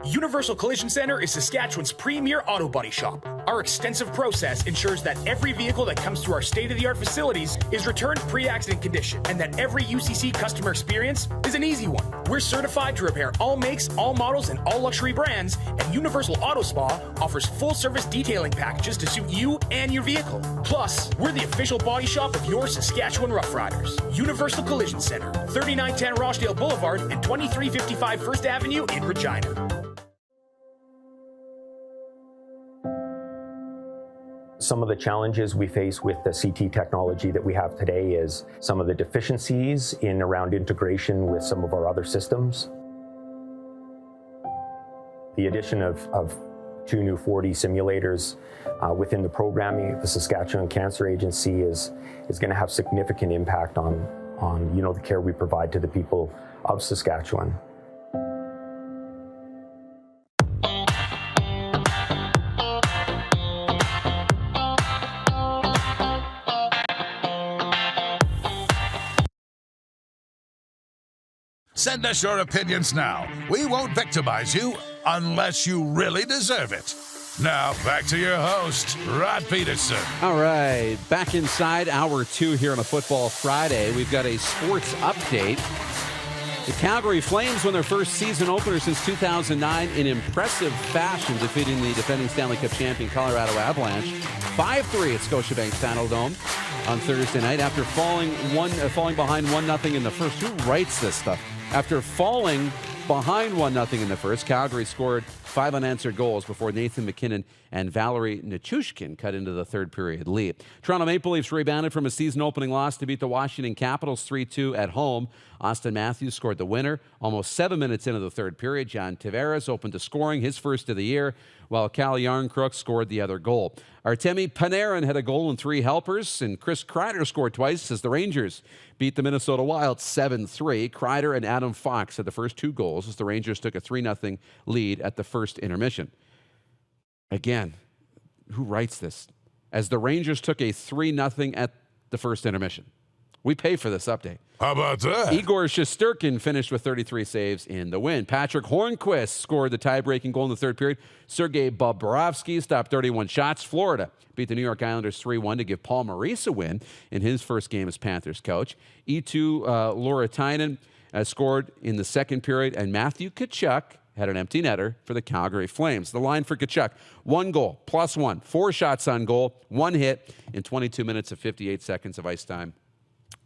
Universal Collision Center is Saskatchewan's premier auto body shop. Our extensive process ensures that every vehicle that comes through our state-of-the-art facilities is returned pre-accident condition and that every UCC customer experience is an easy one. We're certified to repair all makes, all models, and all luxury brands, and Universal Auto Spa offers full-service detailing packages to suit you and your vehicle. Plus, we're the official body shop of your Saskatchewan Rough Riders. Universal Collision Center, 3910 Rochdale Boulevard and 2355 First Avenue in Regina. Some of the challenges we face with the CT technology that we have today is some of the deficiencies in around integration with some of our other systems. The addition of 2 new 4D simulators within the programming, the Saskatchewan Cancer Agency is going to have significant impact on the care we provide to the people of Saskatchewan. Send us your opinions now. We won't victimize you unless you really deserve it. Now, back to your host, Rod Pedersen. All right, back inside Hour 2 here on a Football Friday. We've got a sports update. The Calgary Flames won their first season opener since 2009 in impressive fashion, defeating the defending Stanley Cup champion Colorado Avalanche 5-3 at Scotiabank Saddledome on Thursday night after falling behind 1-0 in the first. Who writes this stuff? After falling behind 1-0 in the first. Calgary scored 5 unanswered goals before Nathan McKinnon and Valerie Nichushkin cut into the third period lead. Toronto Maple Leafs rebounded from a season-opening loss to beat the Washington Capitals 3-2 at home. Austin Matthews scored the winner almost 7 minutes into the third period. John Tavares opened to scoring, his first of the year, while Cal Yarncrook scored the other goal. Artemi Panarin had a goal and 3 helpers, and Chris Kreider scored twice as the Rangers beat the Minnesota Wild 7-3. Kreider and Adam Fox had the first 2 goals as the Rangers took a 3-0 lead at the first intermission. Again, who writes this? As the Rangers took a 3-0 at the first intermission. We pay for this update. How about that? Igor Shesterkin finished with 33 saves in the win. Patrick Hornquist scored the tie-breaking goal in the third period. Sergei Bobrovsky stopped 31 shots. Florida beat the New York Islanders 3-1 to give Paul Maurice a win in his first game as Panthers coach. Eetu Lauritainen scored in the second period, and Matthew Tkachuk had an empty netter for the Calgary Flames. The line for Tkachuk, 1 goal, +1, 4 shots on goal, 1 hit in 22 minutes of 58 seconds of ice time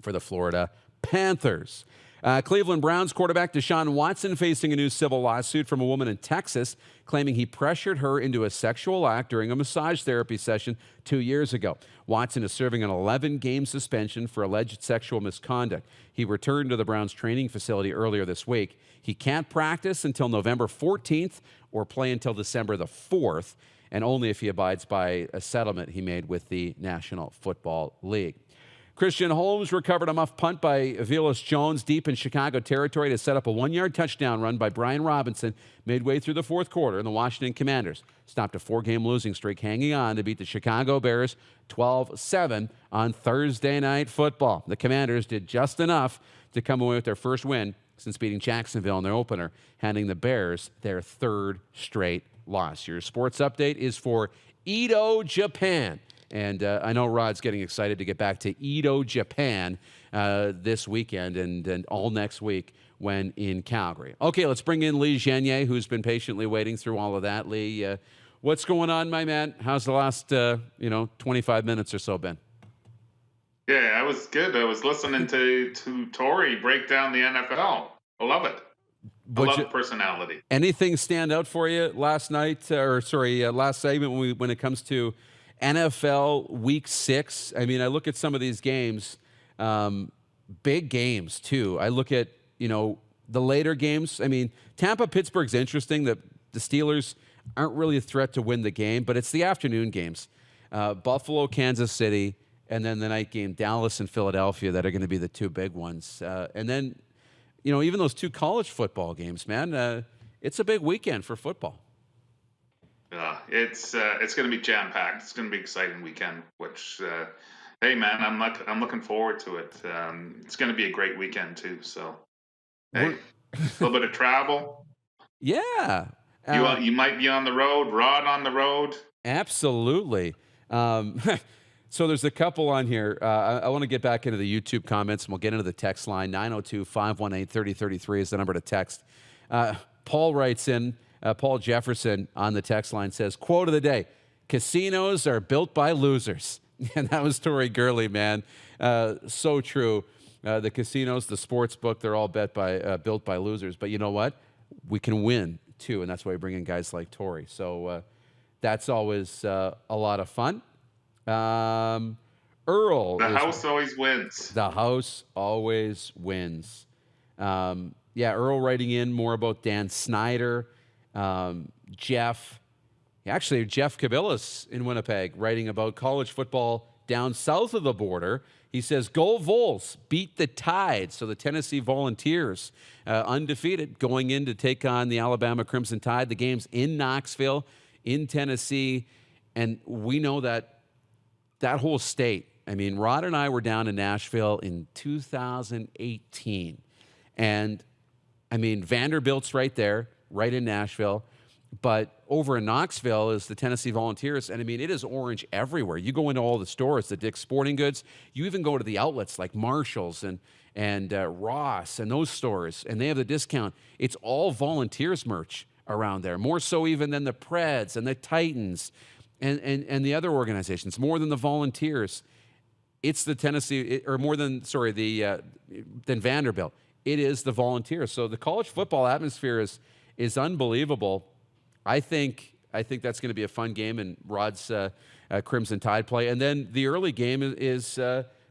for the Florida Panthers. Cleveland Browns quarterback Deshaun Watson facing a new civil lawsuit from a woman in Texas claiming he pressured her into a sexual act during a massage therapy session 2 years ago. Watson is serving an 11-game suspension for alleged sexual misconduct. He returned to the Browns training facility earlier this week. He can't practice until November 14th or play until December the 4th, and only if he abides by a settlement he made with the National Football League. Christian Holmes recovered a muff punt by Velus Jones deep in Chicago territory to set up a 1-yard touchdown run by Brian Robinson midway through the fourth quarter, and the Washington Commanders stopped a 4-game losing streak, hanging on to beat the Chicago Bears 12-7 on Thursday Night Football. The Commanders did just enough to come away with their first win since beating Jacksonville in their opener, handing the Bears their 3rd straight loss. Your sports update is for Edo Japan. And I know Rod's getting excited to get back to Edo, Japan this weekend and all next week when in Calgary. Okay, let's bring in Lee Genier, who's been patiently waiting through all of that. Lee, what's going on, my man? How's the last 25 minutes or so been? Yeah, I was good. I was listening to Tori break down the NFL. I love it. I love personality. Anything stand out for you last night, last segment when it comes to NFL Week 6? I mean, I look at some of these games, big games too. I look at, the later games. I mean, Tampa-Pittsburgh's interesting. The Steelers aren't really a threat to win the game, but it's the afternoon games. Buffalo, Kansas City, and then the night game, Dallas and Philadelphia, that are going to be the 2 big ones. And then, even those 2 college football games, man, it's a big weekend for football. It's going to be jam-packed. It's going to be an exciting weekend, which, hey, man, I'm looking forward to it. It's going to be a great weekend, too. So, hey, a little bit of travel. Yeah. You might be on the road, Rod on the road. Absolutely. So there's a couple on here. I want to get back into the YouTube comments, and we'll get into the text line. 902-518-3033 is the number to text. Paul writes in, Paul Jefferson on the text line says, quote of the day, casinos are built by losers. And that was Tori Gurley, man. So true. The casinos, the sports book, they're all built by losers. But you know what? We can win, too, and that's why we bring in guys like Tori. So that's always a lot of fun. Earl. The house always wins. The house always wins. Earl writing in more about Dan Snyder. Jeff Cabillas in Winnipeg writing about college football down south of the border. He says, go Vols, beat the Tide. So the Tennessee Volunteers, undefeated, going in to take on the Alabama Crimson Tide. The game's in Knoxville, in Tennessee. And we know that whole state. I mean, Rod and I were down in Nashville in 2018. And, I mean, Vanderbilt's right there, right in Nashville. But over in Knoxville is the Tennessee Volunteers. And, I mean, it is orange everywhere. You go into all the stores, the Dick's Sporting Goods. You even go to the outlets like Marshall's and Ross and those stores, and they have the discount. It's all Volunteers merch around there, more so even than the Preds and the Titans and the other organizations, more than the Volunteers. It's the Tennessee, or more than, than Vanderbilt. it is the Volunteers. So the college football atmosphere is unbelievable. I think that's going to be a fun game, and Rod's Crimson Tide play. And then the early game is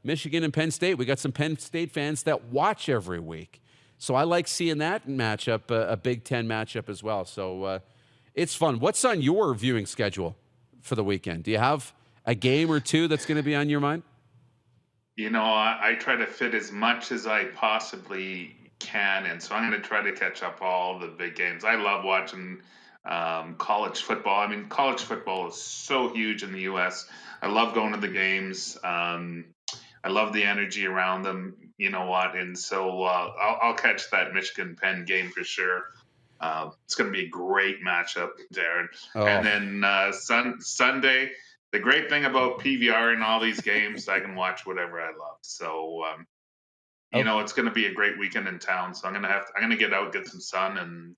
Michigan and Penn State. We got some Penn State fans that watch every week. So I like seeing that matchup, a Big Ten matchup as well. So it's fun. What's on your viewing schedule for the weekend? Do you have a game or two that's going to be on your mind? I try to fit as much as I possibly can, and so I'm going to try to catch up all the big games. I love watching college football. I mean, college football is so huge in the U.S. I love going to the games. I love the energy around them. You know what? And so I'll catch that Michigan-Penn game for sure. It's going to be a great matchup, Darren. Oh. And then Sunday, the great thing about PVR and all these games, I can watch whatever I love. So, it's going to be a great weekend in town. So I'm going to get out, get some sun,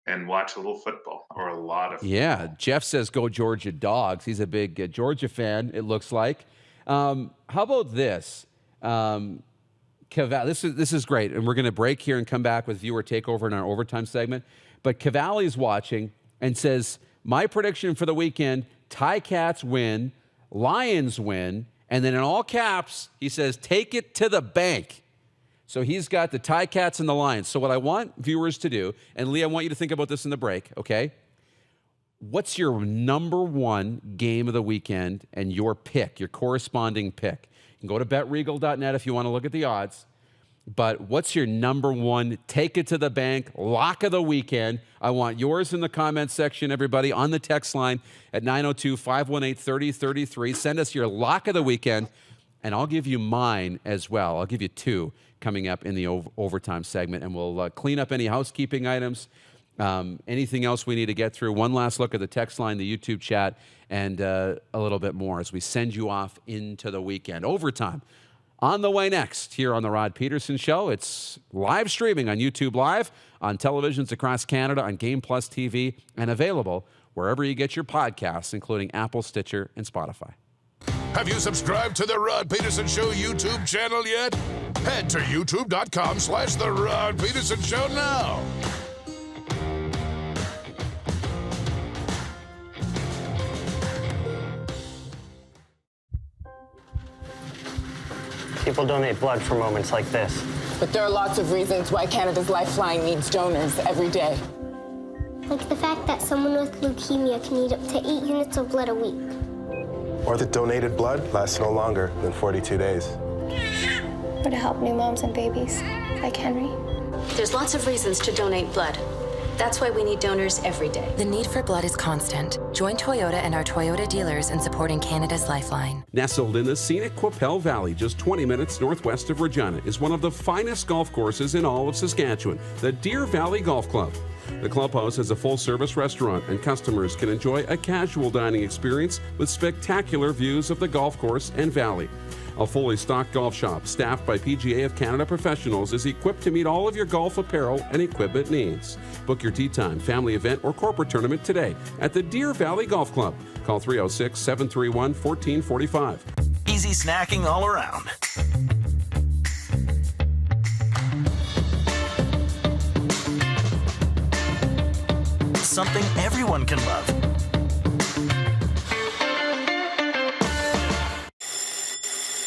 and watch a little football, or a lot of football. Yeah, Jeff says go Georgia Dogs. He's a big Georgia fan, it looks like. How about this? This is great, and we're going to break here and come back with viewer takeover in our overtime segment. But Cavalli's watching and says, my prediction for the weekend, Ticats win, Lions win, and then in all caps, he says, take it to the bank. So he's got the Ticats and the Lions. So what I want viewers to do, and Lee, I want you to think about this in the break, okay? What's your number one game of the weekend and your pick, your corresponding pick? You can go to betregal.net if you want to look at the odds. But what's your number one, take it to the bank, lock of the weekend? I want yours in the comments section, everybody, on the text line at 902-518-3033. Send us your lock of the weekend, and I'll give you mine as well. I'll give you two coming up in the overtime segment, and we'll clean up any housekeeping items, anything else we need to get through. One last look at the text line, the YouTube chat, and a little bit more as we send you off into the weekend. Overtime on the way next here on The Rod Pedersen Show. It's live streaming on YouTube Live, on televisions across Canada, on Game Plus TV, and available wherever you get your podcasts, including Apple, Stitcher, and Spotify. Have you subscribed to The Rod Pedersen Show YouTube channel yet? Head to youtube.com/The Rod Pedersen Show now. People donate blood for moments like this. But there are lots of reasons why Canada's Lifeline needs donors every day. Like the fact that someone with leukemia can need up to 8 units of blood a week. Or that donated blood lasts no longer than 42 days. Or to help new moms and babies, like Henry. There's lots of reasons to donate blood. That's why we need donors every day. The need for blood is constant. Join Toyota and our Toyota dealers in supporting Canada's Lifeline. Nestled in the scenic Qu'Appelle Valley, just 20 minutes northwest of Regina, is one of the finest golf courses in all of Saskatchewan, the Deer Valley Golf Club. The clubhouse has a full-service restaurant, and customers can enjoy a casual dining experience with spectacular views of the golf course and valley. A fully stocked golf shop, staffed by PGA of Canada professionals, is equipped to meet all of your golf apparel and equipment needs. Book your tee time, family event, or corporate tournament today at the Deer Valley Golf Club. Call 306-731-1445. Easy snacking all around. Something everyone can love.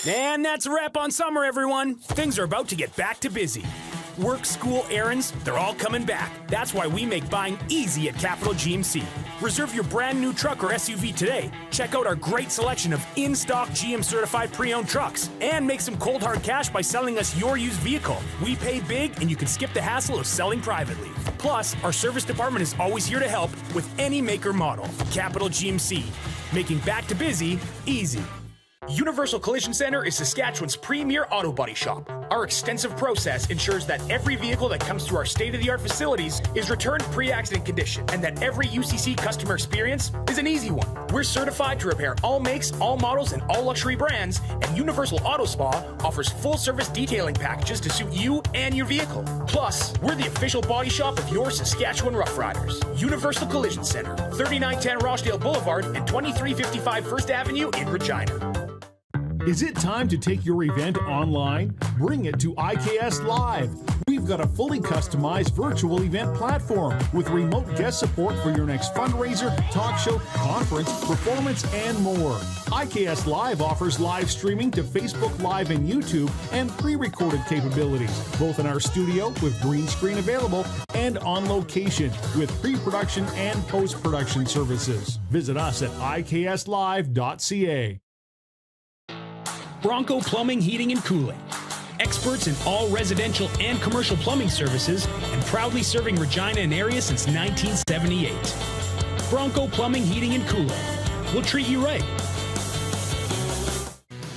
And that's a wrap on summer, everyone. Things are about to get back to busy. Work, school, errands, they're all coming back. That's why we make buying easy at Capital GMC. Reserve your brand new truck or SUV today. Check out our great selection of in-stock GM certified pre-owned trucks. And make some cold hard cash by selling us your used vehicle. We pay big, and you can skip the hassle of selling privately. Plus, our service department is always here to help with any make or model. Capital GMC, making back to busy easy. Universal Collision Center is Saskatchewan's premier auto body shop. Our extensive process ensures that every vehicle that comes through our state-of-the-art facilities is returned pre-accident condition, and that every UCC customer experience is an easy one. We're certified to repair all makes, all models, and all luxury brands, and Universal Auto Spa offers full-service detailing packages to suit you and your vehicle. Plus, we're the official body shop of your Saskatchewan Rough Riders. Universal Collision Center, 3910 Rochdale Boulevard and 2355 First Avenue in Regina. Is it time to take your event online? Bring it to IKS Live. We've got a fully customized virtual event platform with remote guest support for your next fundraiser, talk show, conference, performance, and more. IKS Live offers live streaming to Facebook Live and YouTube and pre-recorded capabilities, both in our studio with green screen available and on location with pre-production and post-production services. Visit us at ikslive.ca. Bronco Plumbing, Heating, and Cooling. Experts in all residential and commercial plumbing services and proudly serving Regina and area since 1978. Bronco Plumbing, Heating, and Cooling. We'll treat you right.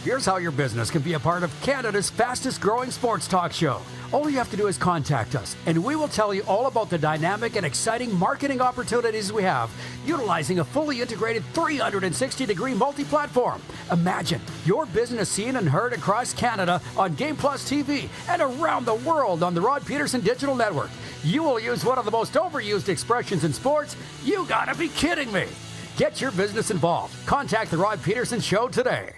Here's how your business can be a part of Canada's fastest growing sports talk show. All you have to do is contact us, and we will tell you all about the dynamic and exciting marketing opportunities we have, utilizing a fully integrated 360-degree multi-platform. Imagine your business seen and heard across Canada on Game Plus TV and around the world on the Rod Pedersen Digital Network. You will use one of the most overused expressions in sports. You gotta be kidding me. Get your business involved. Contact the Rod Pedersen Show today.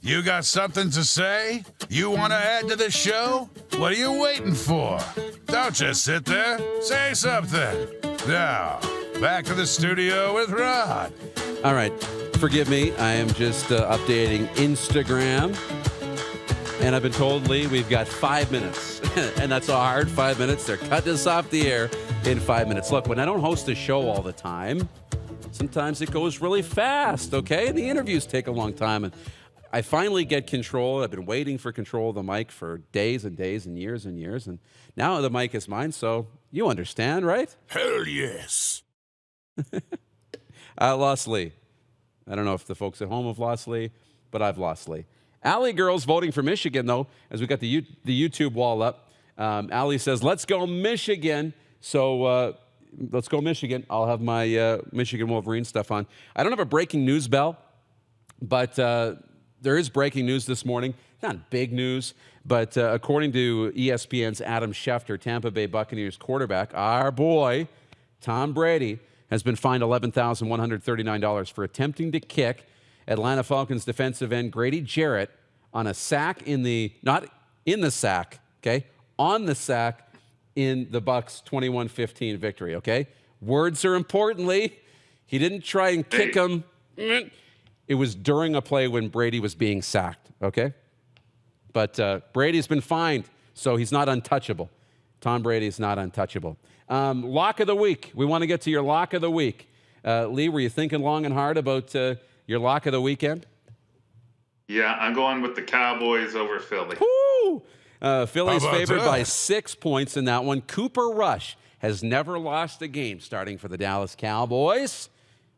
You got something to say? You want to add to the show? What are you waiting for? Don't just sit there. Say something. Now, back to the studio with Rod. All right. Forgive me. I am just updating Instagram. And I've been told, Lee, we've got 5 minutes. And that's a hard 5 minutes. They're cutting us off the air in 5 minutes. Look, when I don't host a show all the time, sometimes it goes really fast, okay? And the interviews take a long time. And I finally get control. I've been waiting for control of the mic for days and days and years. And now the mic is mine, so you understand, right? Hell yes. I lost Lee. I don't know if the folks at home have lost Lee, but I've lost Lee. Allie girls voting for Michigan, though, as we got the YouTube wall up. Allie says, let's go Michigan. So let's go Michigan. I'll have my Michigan Wolverine stuff on. I don't have a breaking news bell, but there is breaking news this morning. Not big news, but according to ESPN's Adam Schefter, Tampa Bay Buccaneers quarterback, our boy, Tom Brady, has been fined $11,139 for attempting to kick Atlanta Falcons defensive end Grady Jarrett on a sack not in the sack, okay, on the sack in the Bucs' 21-15 victory, okay? Words are important, Lee. He didn't try and kick him. It was during a play when Brady was being sacked, okay? But Brady's been fined, so he's not untouchable. Tom Brady is not untouchable. Lock of the week. We want to get to your lock of the week. Lee, were you thinking long and hard about your lock of the weekend? Yeah, I'm going with the Cowboys over Philly. Woo! Philly's favored by 6 points in that one. Cooper Rush has never lost a game starting for the Dallas Cowboys.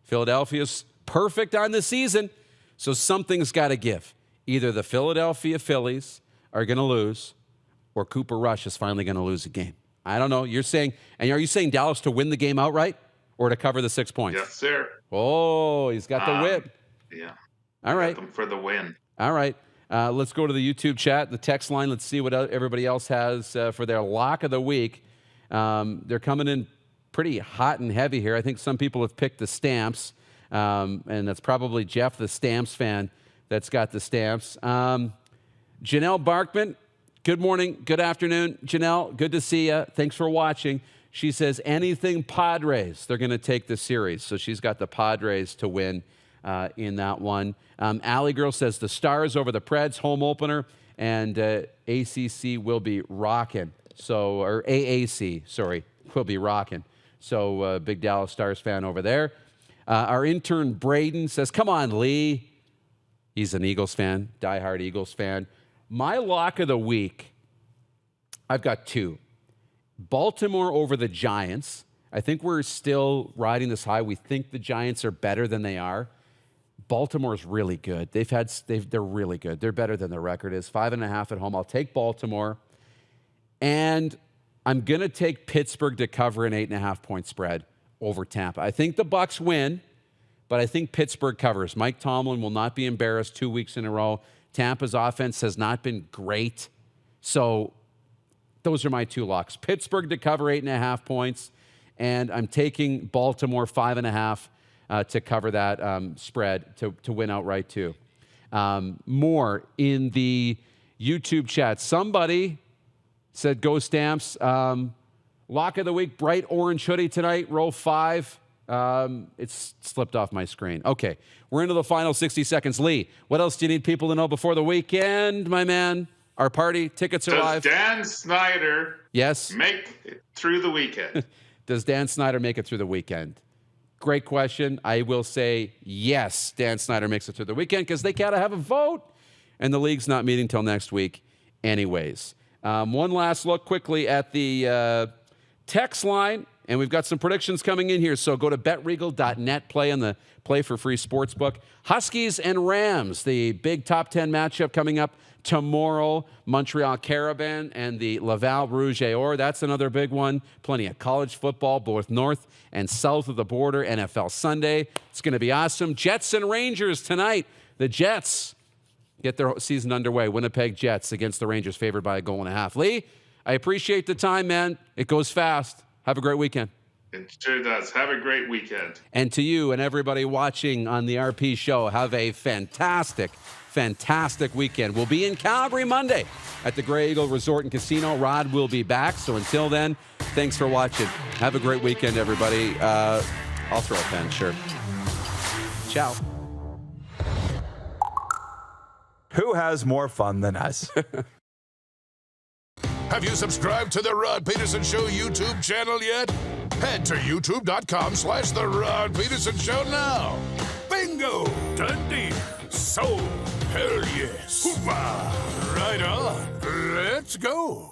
Philadelphia's perfect on the season, so something's got to give. Either the Philadelphia Phillies are going to lose, or Cooper Rush is finally going to lose a game. I don't know. You're saying, and are you saying Dallas to win the game outright, or to cover the 6 points? Yes, sir. Oh, he's got the whip. Yeah. All right. Got them for the win. All right. Let's go to the YouTube chat, the text line. Let's see what everybody else has for their lock of the week. They're coming in pretty hot and heavy here. I think some people have picked the Stamps. And that's probably Jeff, the Stamps fan, that's got the Stamps. Janelle Barkman, good morning, good afternoon. Janelle, good to see you. Thanks for watching. She says anything Padres, they're going to take the series. So she's got the Padres to win in that one. Allie Girl says the Stars over the Preds, home opener, and ACC will be rocking. So, or AAC, sorry, will be rocking. So big Dallas Stars fan over there. Our intern, Braden, says, come on, Lee. He's an Eagles fan, diehard Eagles fan. My lock of the week, I've got two. Baltimore over the Giants. I think we're still riding this high. We think the Giants are better than they are. Baltimore's really good. They're really good. They're better than the record is. 5.5 at home. I'll take Baltimore. And I'm going to take Pittsburgh to cover an 8.5-point spread over Tampa. I think the Bucs win, but I think Pittsburgh covers. Mike Tomlin will not be embarrassed 2 weeks in a row. Tampa's offense has not been great. So those are my two locks. Pittsburgh to cover 8.5 points, and I'm taking Baltimore 5.5 to cover that spread to win outright too. More in the YouTube chat. Somebody said go Stamps. Lock of the week, bright orange hoodie tonight, row 5. It's slipped off my screen. Okay, we're into the final 60 seconds. Lee, what else do you need people to know before the weekend, my man? Our party, tickets are live. Does Dan Snyder make it through the weekend? Does Dan Snyder make it through the weekend? Great question. I will say yes, Dan Snyder makes it through the weekend because they gotta have a vote. And the league's not meeting till next week anyways. One last look quickly at the text line, and we've got some predictions coming in here. So go to betregal.net, play on the Play for Free Sportsbook. Huskies and Rams, the big top 10 matchup coming up tomorrow. Montreal Caravan and the Laval Rouge et Or. That's another big one. Plenty of college football, both north and south of the border. NFL Sunday. It's going to be awesome. Jets and Rangers tonight. The Jets get their season underway. Winnipeg Jets against the Rangers, favored by 1.5. Lee, I appreciate the time, man. It goes fast. Have a great weekend. It sure does. Have a great weekend. And to you and everybody watching on the RP show, have a fantastic weekend. We'll be in Calgary Monday at the Grey Eagle Resort and Casino. Rod will be back. So until then, thanks for watching. Have a great weekend, everybody. I'll throw a pen, sure. Ciao. Who has more fun than us? Have you subscribed to the Rod Pedersen Show YouTube channel yet? Head to youtube.com/The Rod Pedersen Show now. Bingo! Done deal. So, hell yes. Hoopah! Right on. Let's go.